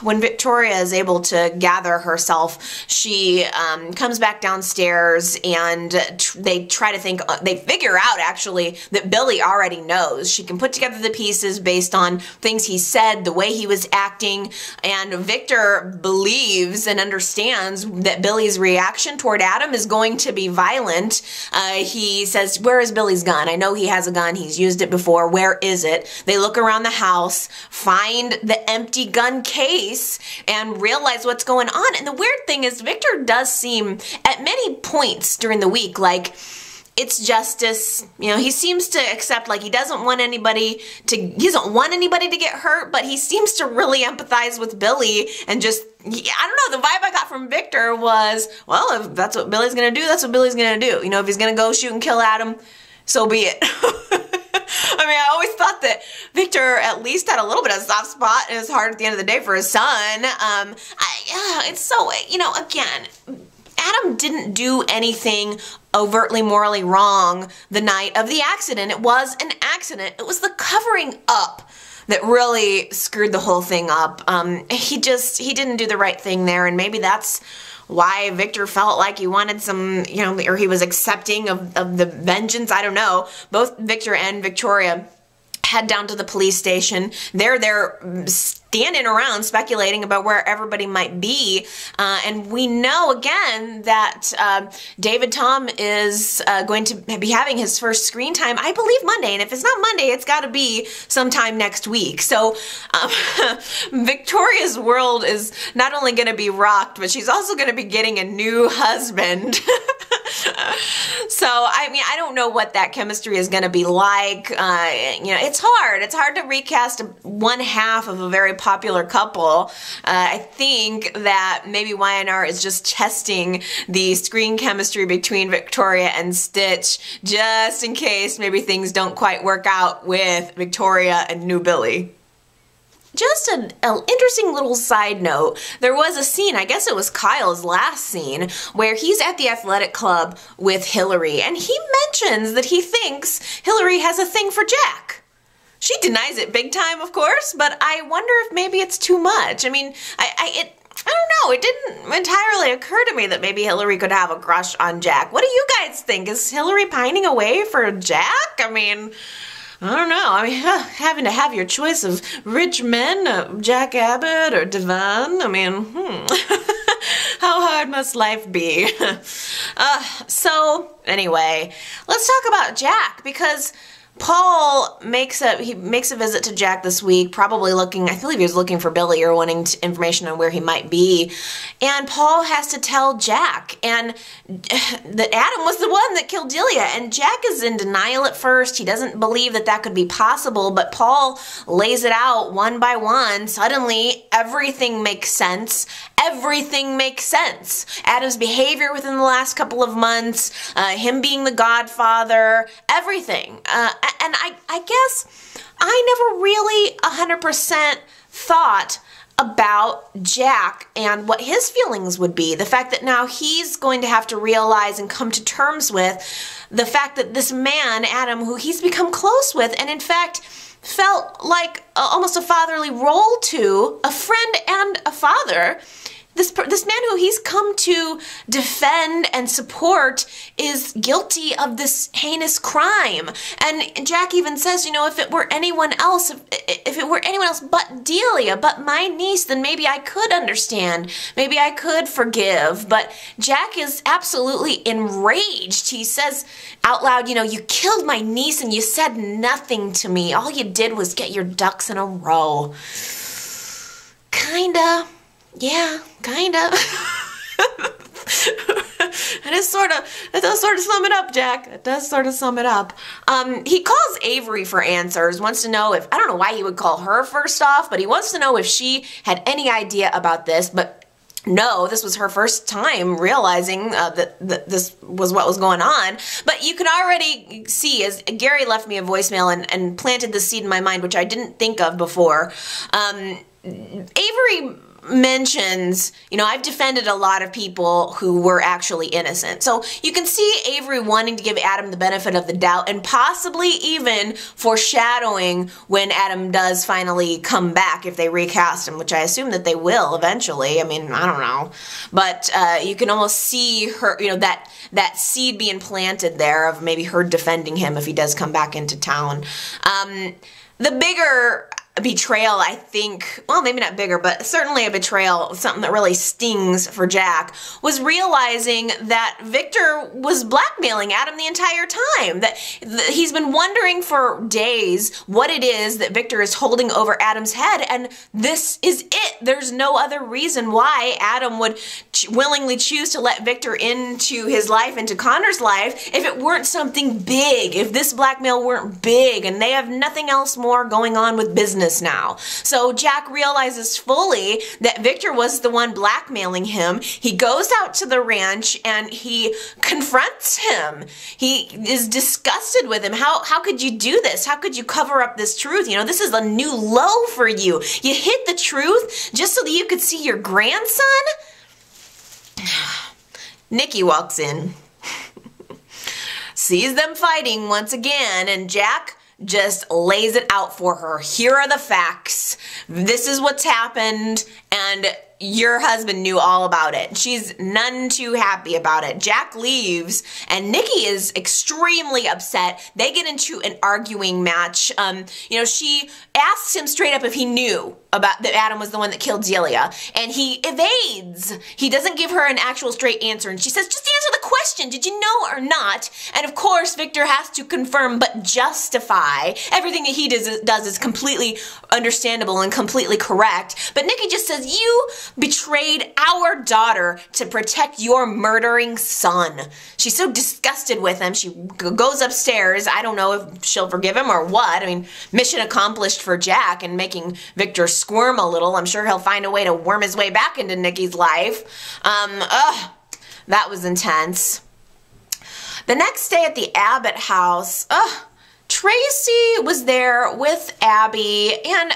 When Victoria is able to gather herself, she comes back downstairs, and they figure out actually that Billy already knows. She can put together the pieces based on things he said, the way he was acting, and Victor believes and understands that Billy's reaction toward Adam is going to be violent. He says, "Where is Billy's gun? I know he has a gun. He's used it before. Where is it?" They look around the house, find the empty gun case, and realize what's going on. And the weird thing is, Victor does seem at many points during the week like it's justice. You know, he seems to accept, like, he doesn't want anybody to get hurt, but he seems to really empathize with Billy, and just, I don't know, the vibe I got from Victor was, well, if that's what Billy's gonna do, that's what Billy's gonna do. You know, if he's gonna go shoot and kill Adam, so be it. I mean, I always thought that Victor at least had a little bit of soft spot in his heart at the end of the day for his son. It's so, you know, again, Adam didn't do anything overtly morally wrong the night of the accident. It was an accident. It was the covering up that really screwed the whole thing up. He didn't do the right thing there, and maybe that's why Victor felt like he wanted some, you know, or he was accepting of the vengeance. I don't know. Both Victor and Victoria head down to the police station. They're there standing around speculating about where everybody might be. And we know, again, that David Tom is going to be having his first screen time, I believe, Monday. And if it's not Monday, it's got to be sometime next week. So Victoria's world is not only going to be rocked, but she's also going to be getting a new husband. So, I mean, I don't know what that chemistry is going to be like. You know, it's hard. It's hard to recast one half of a very popular couple. I think that maybe YNR is just testing the screen chemistry between Victoria and Stitch, just in case maybe things don't quite work out with Victoria and new Billy. Just an interesting little side note, there was a scene, I guess it was Kyle's last scene, where he's at the athletic club with Hillary, and he mentions that he thinks Hillary has a thing for Jack. She denies it big time, of course, but I wonder if maybe it's too much. I mean, I don't know, it didn't entirely occur to me that maybe Hillary could have a crush on Jack. What do you guys think? Is Hillary pining away for Jack? I mean, I don't know. I mean, having to have your choice of rich men, Jack Abbott or Devon, I mean, how hard must life be? So, anyway, let's talk about Jack, because Paul makes a visit to Jack this week, probably looking, I believe he was looking for Billy or wanting information on where he might be. And Paul has to tell Jack and that Adam was the one that killed Delia. And Jack is in denial at first. He doesn't believe that that could be possible, but Paul lays it out one by one. Suddenly, everything makes sense. Everything makes sense. Adam's behavior within the last couple of months, him being the godfather, everything. And I guess I never really 100% thought about Jack and what his feelings would be. The fact that now he's going to have to realize and come to terms with the fact that this man, Adam, who he's become close with, and in fact felt like almost a fatherly role to, a friend and a father, this man who he's come to defend and support is guilty of this heinous crime. And Jack even says, you know, if it were anyone else, if it were anyone else but Delia, but my niece, then maybe I could understand. Maybe I could forgive. But Jack is absolutely enraged. He says out loud, you know, you killed my niece and you said nothing to me. All you did was get your ducks in a row. Kinda. Yeah, kind of. It does sort of sum it up, Jack. It does sort of sum it up. He calls Avery for answers, wants to know if, I don't know why he would call her first off, but he wants to know if she had any idea about this, but no, this was her first time realizing that this was what was going on. But you can already see, as Gary left me a voicemail and planted the seed in my mind, which I didn't think of before, Avery mentions, you know, I've defended a lot of people who were actually innocent. So you can see Avery wanting to give Adam the benefit of the doubt and possibly even foreshadowing when Adam does finally come back if they recast him, which I assume that they will eventually. I mean, I don't know. But you can almost see her, you know, that seed being planted there of maybe her defending him if he does come back into town. The bigger betrayal, I think, well, maybe not bigger, but certainly a betrayal, something that really stings for Jack, was realizing that Victor was blackmailing Adam the entire time. That he's been wondering for days what it is that Victor is holding over Adam's head, and this is it. There's no other reason why Adam would willingly choose to let Victor into his life, into Connor's life, if it weren't something big, if this blackmail weren't big, and they have nothing else more going on with business now. So Jack realizes fully that Victor was the one blackmailing him. He goes out to the ranch and he confronts him. He is disgusted with him. How could you do this? How could you cover up this truth? You know, this is a new low for you. You hid the truth just so that you could see your grandson? Nikki walks in, sees them fighting once again, and Jack just lays it out for her. Here are the facts. This is what's happened, and your husband knew all about it. She's none too happy about it. Jack leaves, and Nikki is extremely upset. They get into an arguing match. You know, she asks him straight up if he knew about that Adam was the one that killed Delia, and he evades. He doesn't give her an actual straight answer, and she says, just answer the question. Did you know or not? And of course, Victor has to confirm but justify. Everything that he does is completely understandable and completely correct. But Nikki just says, you betrayed our daughter to protect your murdering son. She's so disgusted with him. She goes upstairs. I don't know if she'll forgive him or what. I mean, mission accomplished for Jack and making Victor squirm a little. I'm sure he'll find a way to worm his way back into Nikki's life. That was intense. The next day at the Abbott house, Tracy was there with Abby, and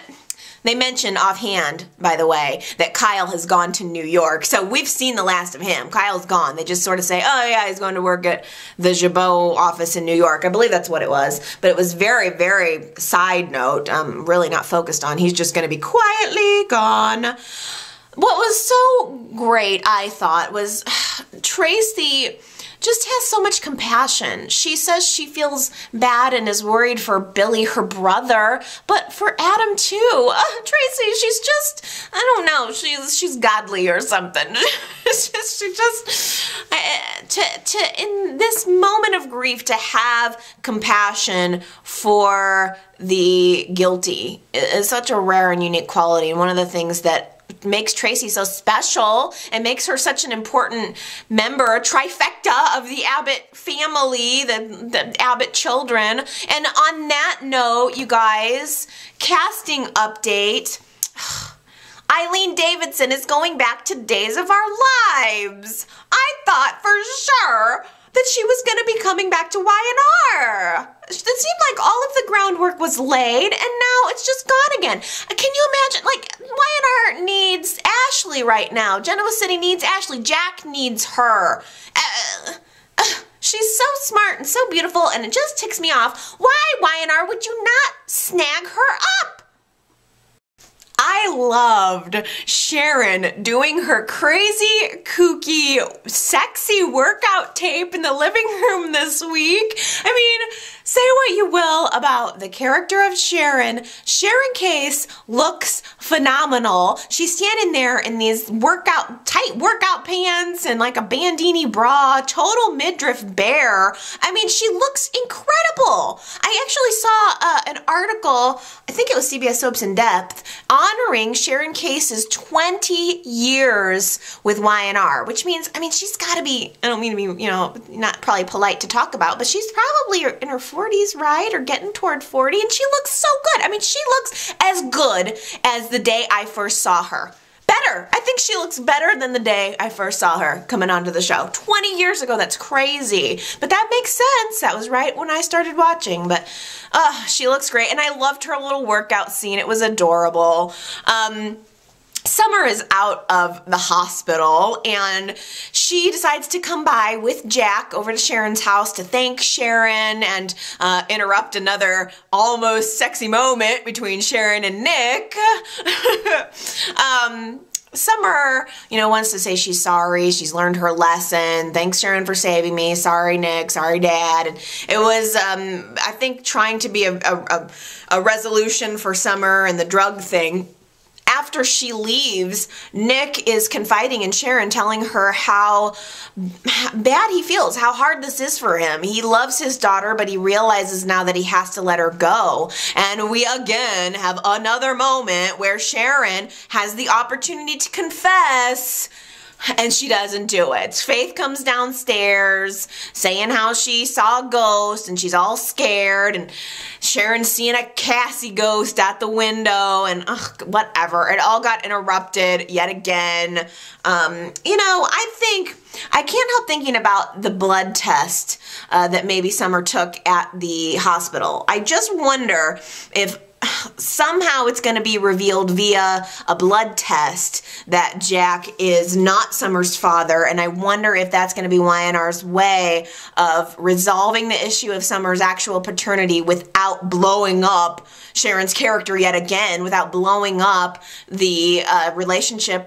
they mentioned offhand, by the way, that Kyle has gone to New York. So we've seen the last of him. Kyle's gone. They just sort of say, oh yeah, he's going to work at the Jabot office in New York. I believe that's what it was. But it was very, very side note, really not focused on. He's just going to be quietly gone. What was so great, I thought, was Tracy just has so much compassion. She says she feels bad and is worried for Billy, her brother, but for Adam too. Tracy, she's just, I don't know, she's godly or something. In this moment of grief, to have compassion for the guilty is such a rare and unique quality, and one of the things that makes Tracy so special and makes her such an important member, a trifecta of the Abbott family, the Abbott children. And on that note, you guys, casting update. Eileen Davidson is going back to Days of Our Lives. I thought for sure that she was going to be coming back to Y&R. It seemed like all of the groundwork was laid, and now it's just gone again. Can you imagine? Like, Y&R needs Ashley right now. Genoa City needs Ashley. Jack needs her. She's so smart and so beautiful, and it just ticks me off. Why, Y&R, would you not snag her up? I loved Sharon doing her crazy, kooky, sexy workout tape in the living room this week. I mean, say what you will about the character of Sharon. Sharon Case looks phenomenal. She's standing there in these tight workout pants and like a bandini bra, total midriff bear. I mean, she looks incredible. I actually saw an article, I think it was CBS Soaps in Depth, honoring Sharon Case's 20 years with Y&R, which means, I mean, she's got to be, I don't mean to be, not probably polite to talk about, but she's probably in her 40s, right? Or getting toward 40, and she looks so good. I mean, she looks as good as the day I first saw her. Better. I think she looks better than the day I first saw her coming onto the show. 20 years ago, that's crazy. But that makes sense. That was right when I started watching. But she looks great. And I loved her little workout scene. It was adorable. Summer is out of the hospital, and she decides to come by with Jack over to Sharon's house to thank Sharon and interrupt another almost sexy moment between Sharon and Nick. Summer, wants to say she's sorry. She's learned her lesson. Thanks, Sharon, for saving me. Sorry, Nick. Sorry, Dad. And it was, I think, trying to be a resolution for Summer and the drug thing. After she leaves, Nick is confiding in Sharon, telling her how bad he feels, how hard this is for him. He loves his daughter, but he realizes now that he has to let her go. And we again have another moment where Sharon has the opportunity to confess, and she doesn't do it. Faith comes downstairs saying how she saw a ghost and she's all scared, and Sharon's seeing a Cassie ghost at the window, and whatever. It all got interrupted yet again. I can't help thinking about the blood test that maybe Summer took at the hospital. I just wonder if somehow it's going to be revealed via a blood test that Jack is not Summer's father, and I wonder if that's going to be Y&R's way of resolving the issue of Summer's actual paternity without blowing up Sharon's character yet again, without blowing up the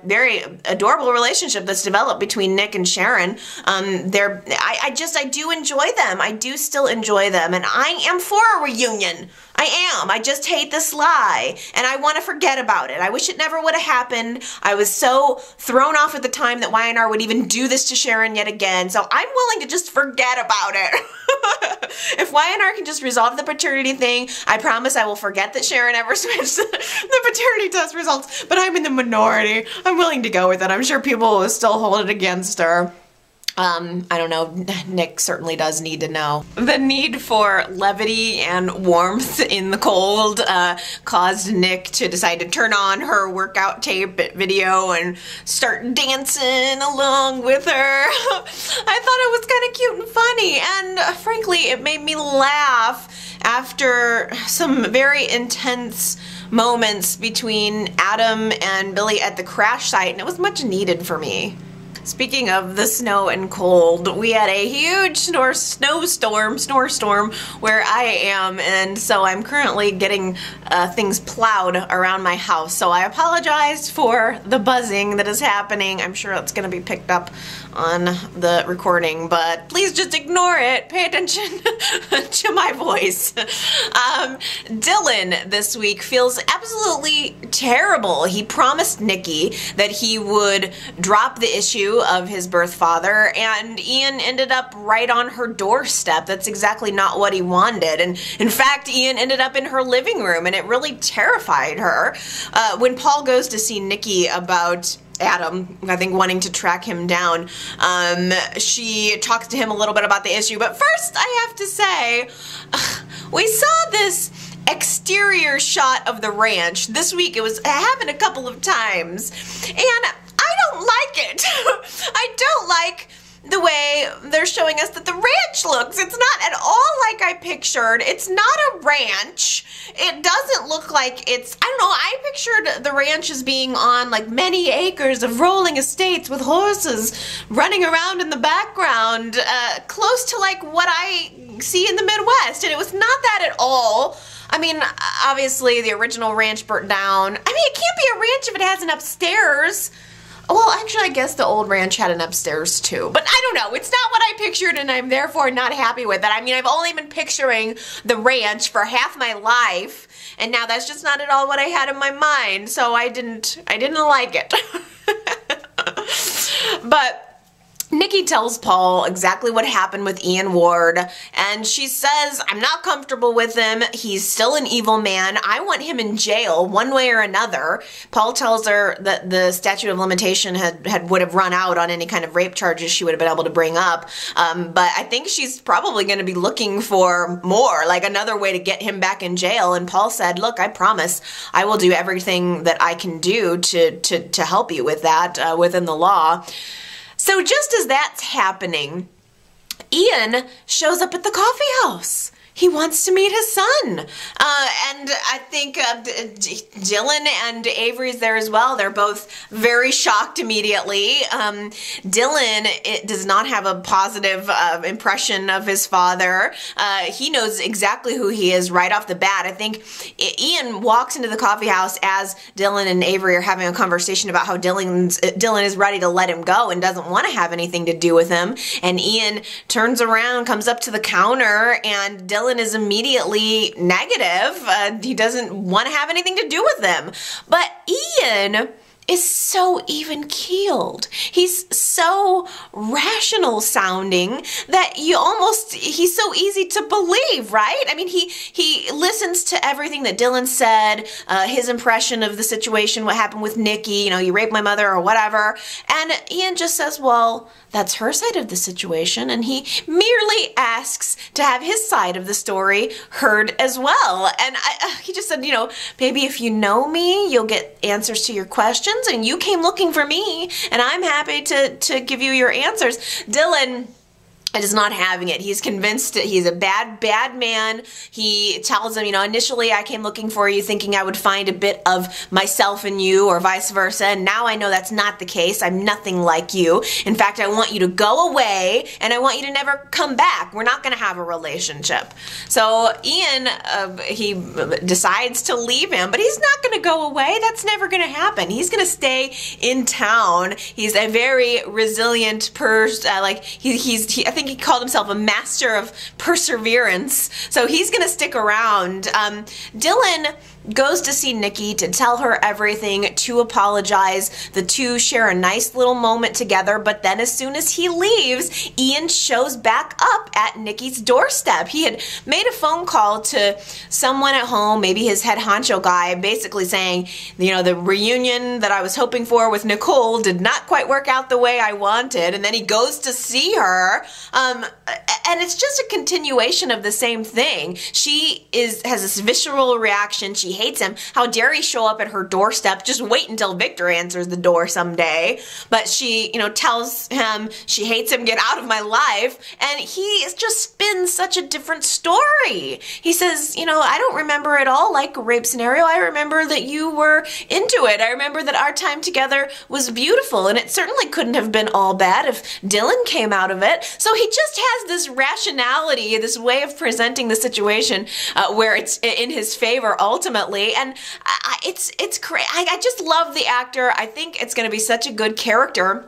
very adorable relationship that's developed between Nick and Sharon. I do enjoy them. I do still enjoy them, and I am for a reunion. I am. I just hate this lie, and I want to forget about it. I wish it never would have happened. I was so thrown off at the time that Y&R would even do this to Sharon yet again, so I'm willing to just forget about it. If Y&R can just resolve the paternity thing, I promise I will forget that Sharon ever switched the paternity test results, but I'm in the minority. I'm willing to go with it. I'm sure people will still hold it against her. I don't know, Nick certainly does need to know. The need for levity and warmth in the cold caused Nick to decide to turn on her workout tape video and start dancing along with her. I thought it was kind of cute and funny, and frankly, it made me laugh after some very intense moments between Adam and Billy at the crash site, and it was much needed for me. Speaking of the snow and cold, we had a huge snowstorm where I am, and so I'm currently getting things plowed around my house. So I apologize for the buzzing that is happening. I'm sure it's going to be picked up on the recording, but please just ignore it. Pay attention to my voice. Dylan this week feels absolutely terrible. He promised Nikki that he would drop the issue of his birth father, and Ian ended up right on her doorstep. That's exactly not what he wanted, and in fact Ian ended up in her living room, and it really terrified her. When Paul goes to see Nikki about Adam, I think, wanting to track him down, she talks to him a little bit about the issue, but first I have to say, we saw this exterior shot of the ranch this week. It happened a couple of times, and I don't like it. I don't like the way they're showing us that the ranch looks. It's not at all like I pictured. It's not a ranch. It doesn't look like it's, I don't know, I pictured the ranch as being on like many acres of rolling estates with horses running around in the background, close to like what I see in the Midwest, and it was not that at all. I mean, obviously the original ranch burnt down. I mean, it can't be a ranch if it has an upstairs. Well, actually, I guess the old ranch had an upstairs too. But I don't know. It's not what I pictured, and I'm therefore not happy with it. I mean, I've only been picturing the ranch for half my life, and now that's just not at all what I had in my mind. So I didn't like it. But Nikki tells Paul exactly what happened with Ian Ward, and she says, I'm not comfortable with him. He's still an evil man. I want him in jail one way or another. Paul tells her that the statute of limitation would have run out on any kind of rape charges she would have been able to bring up. But I think she's probably going to be looking for more, like another way to get him back in jail. And Paul said, look, I promise I will do everything that I can do to help you with that within the law. So just as that's happening, Ian shows up at the coffee house. He wants to meet his son. And I think Dylan and Avery's there as well. They're both very shocked immediately. Dylan does not have a positive impression of his father. He knows exactly who he is right off the bat. I think Ian walks into the coffee house as Dylan and Avery are having a conversation about how Dylan is ready to let him go and doesn't want to have anything to do with him. And Ian turns around, comes up to the counter, and Dylan is immediately negative. He doesn't want to have anything to do with them. But Ian is so even-keeled. He's so rational sounding that he's so easy to believe, right? I mean, he listens to everything that Dylan said, his impression of the situation, what happened with Nikki, you raped my mother or whatever. And Ian just says, well, that's her side of the situation, and he merely asks to have his side of the story heard as well. And he just said, maybe if you know me, you'll get answers to your questions, and you came looking for me, and I'm happy to give you your answers. Dylan is not having it. He's convinced that he's a bad man. He tells him, initially I came looking for you thinking I would find a bit of myself in you or vice versa, and now I know that's not the case. I'm nothing like you. In fact, I want you to go away, and I want you to never come back. We're not going to have a relationship. So Ian, he decides to leave him, but he's not going to go away. That's never going to happen. He's going to stay in town. He's a very resilient person. I think he called himself a master of perseverance, so he's gonna stick around. Dylan goes to see Nikki to tell her everything, to apologize. The two share a nice little moment together, but then as soon as he leaves, Ian shows back up at Nikki's doorstep. He had made a phone call to someone at home, maybe his head honcho guy, basically saying, the reunion that I was hoping for with Nicole did not quite work out the way I wanted, and then he goes to see her, and it's just a continuation of the same thing. She has this visceral reaction. She hates him. How dare he show up at her doorstep? Just wait until Victor answers the door someday. But she, tells him she hates him, get out of my life. And he just spins such a different story. He says, I don't remember at all like a rape scenario. I remember that you were into it. I remember that our time together was beautiful, and it certainly couldn't have been all bad if Dylan came out of it. So he just has this rationality, this way of presenting the situation where it's in his favor ultimately. And it's crazy. I just love the actor. I think it's going to be such a good character.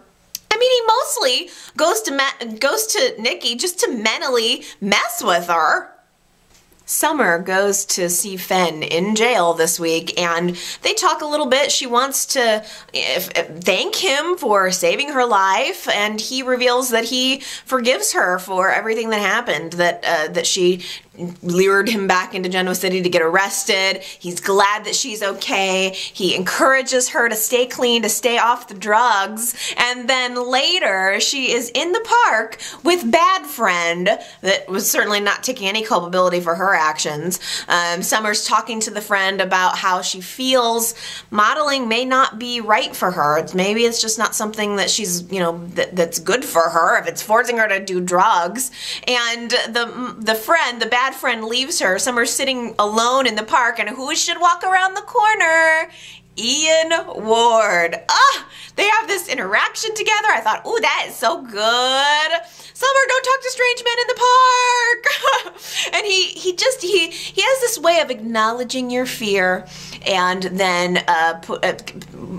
I mean, he mostly goes to Nikki just to mentally mess with her. Summer goes to see Fenn in jail this week, and they talk a little bit. She wants to thank him for saving her life, and he reveals that he forgives her for everything that happened, that she lured him back into Genoa City to get arrested. He's glad that she's okay. He encourages her to stay clean, to stay off the drugs. And then later, she is in the park with bad friend that was certainly not taking any culpability for her actions. Summer's talking to the friend about how she feels modeling may not be right for her. Maybe it's just not something that she's, you know, that's good for her if it's forcing her to do drugs. And the friend, the bad friend, leaves her. Summer's sitting alone in the park, and who should walk around the corner? Ian Ward. They have this interaction together. I thought, ooh, that is so good. Summer, don't talk to strange men in the park. And he has this way of acknowledging your fear and then I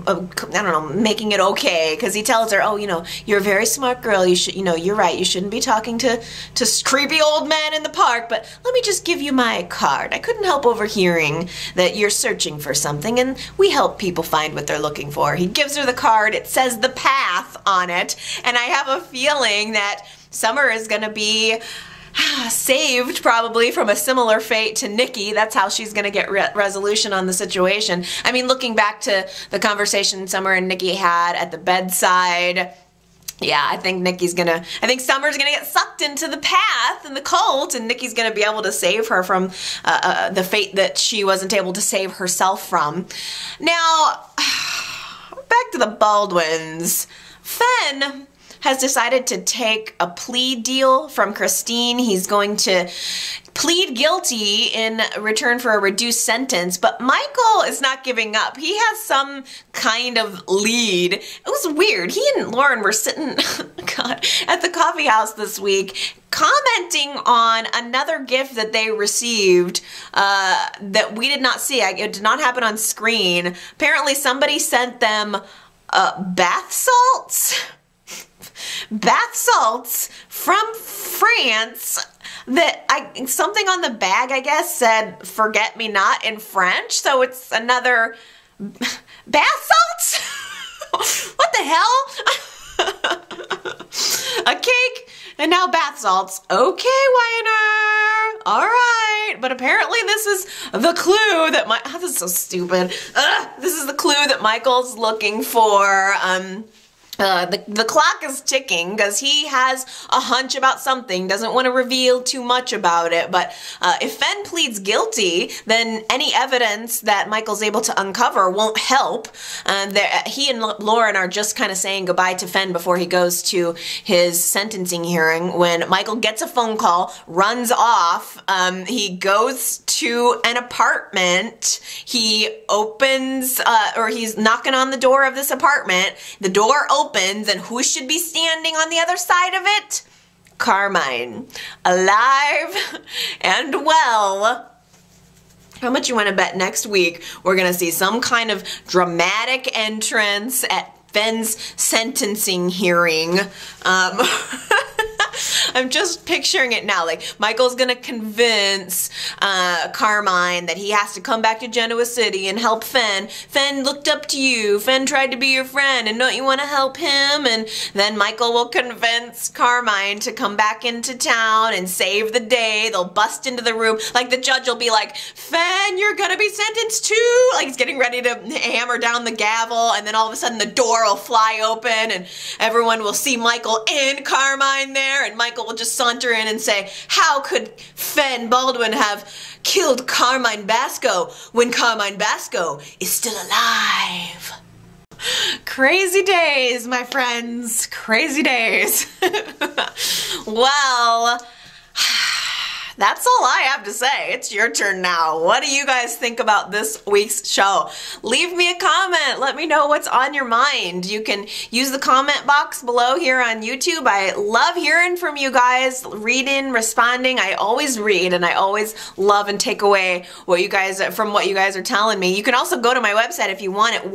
don't know, making it okay, because he tells her, oh, you know, you're a very smart girl. You should, you know, you're right. You shouldn't be talking to creepy old men in the park, but let me just give you my card. I couldn't help overhearing that you're searching for something, and we help people find what they're looking for. He gives her the card. It says The Path on it, and I have a feeling that Summer is going to be saved probably from a similar fate to Nikki. That's how she's going to get resolution on the situation. I mean, looking back to the conversation Summer and Nikki had at the bedside, yeah, I think Summer's gonna get sucked into the path and the cult, and Nikki's gonna be able to save her from the fate that she wasn't able to save herself from. Now, back to the Baldwins. Fenn has decided to take a plea deal from Christine. He's going to plead guilty in return for a reduced sentence, but Michael is not giving up. He has some kind of lead. It was weird. He and Lauren were sitting at the coffee house this week commenting on another gift that they received that we did not see. It did not happen on screen. Apparently somebody sent them bath salts. Bath salts from France that something on the bag, I guess, said "forget me not" in French, so it's another bath salts? What the hell? A cake and now bath salts. Okay, Weiner. All right, but apparently this is the clue that this is so stupid. This is the clue that Michael's looking for. The clock is ticking because he has a hunch about something, doesn't want to reveal too much about it, but if Fenn pleads guilty, then any evidence that Michael's able to uncover won't help. He and Lauren are just kind of saying goodbye to Fenn before he goes to his sentencing hearing when Michael gets a phone call, runs off. He goes to an apartment. He opens, or he's knocking on the door of this apartment. The door opens, and who should be standing on the other side of it? Carmine, alive and well. How much you want to bet next week we're going to see some kind of dramatic entrance at Fenn's sentencing hearing? I'm just picturing it now. Like, Michael's gonna convince Carmine that he has to come back to Genoa City and help Fenn. Fenn looked up to you. Fenn tried to be your friend, and don't you want to help him? And then Michael will convince Carmine to come back into town and save the day. They'll bust into the room. Like, the judge will be like, Fenn, you're gonna be sentenced too. Like, he's getting ready to hammer down the gavel, and then all of a sudden the door will fly open, and everyone will see Michael and Carmine there, and Michael will just saunter in and say, how could Fenn Baldwin have killed Carmine Basco when Carmine Basco is still alive? Crazy days, my friends. Crazy days. Well, that's all I have to say. It's your turn now. What do you guys think about this week's show? Leave me a comment. Let me know what's on your mind. You can use the comment box below here on YouTube. I love hearing from you guys, reading, responding. I always read, and I always love and take away what you guys are telling me. You can also go to my website if you want at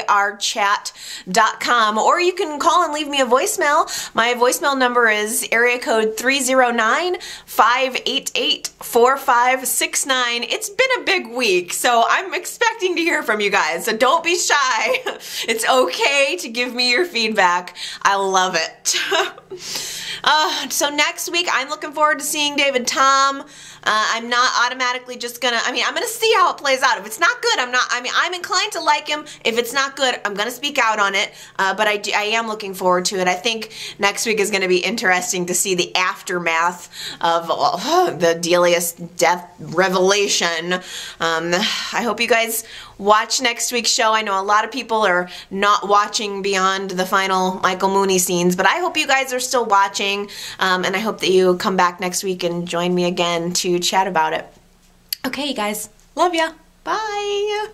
yrchat.com, or you can call and leave me a voicemail. My voicemail number is area code 309-588-4569. It's been a big week, so I'm expecting to hear from you guys, so don't be shy. It's okay to give me your feedback. I love it. So next week, I'm looking forward to seeing David Tom. I'm not automatically just gonna, I'm gonna see how it plays out. If it's not good, I'm inclined to like him. If it's not good, I'm gonna speak out on it. But I am looking forward to it. I think next week is gonna be interesting to see the aftermath of the Delia's death revelation. I hope you guys watch next week's show. I know a lot of people are not watching beyond the final Michael Mooney scenes, but I hope you guys are still watching, and I hope that you come back next week and join me again to chat about it. Okay, you guys. Love ya. Bye.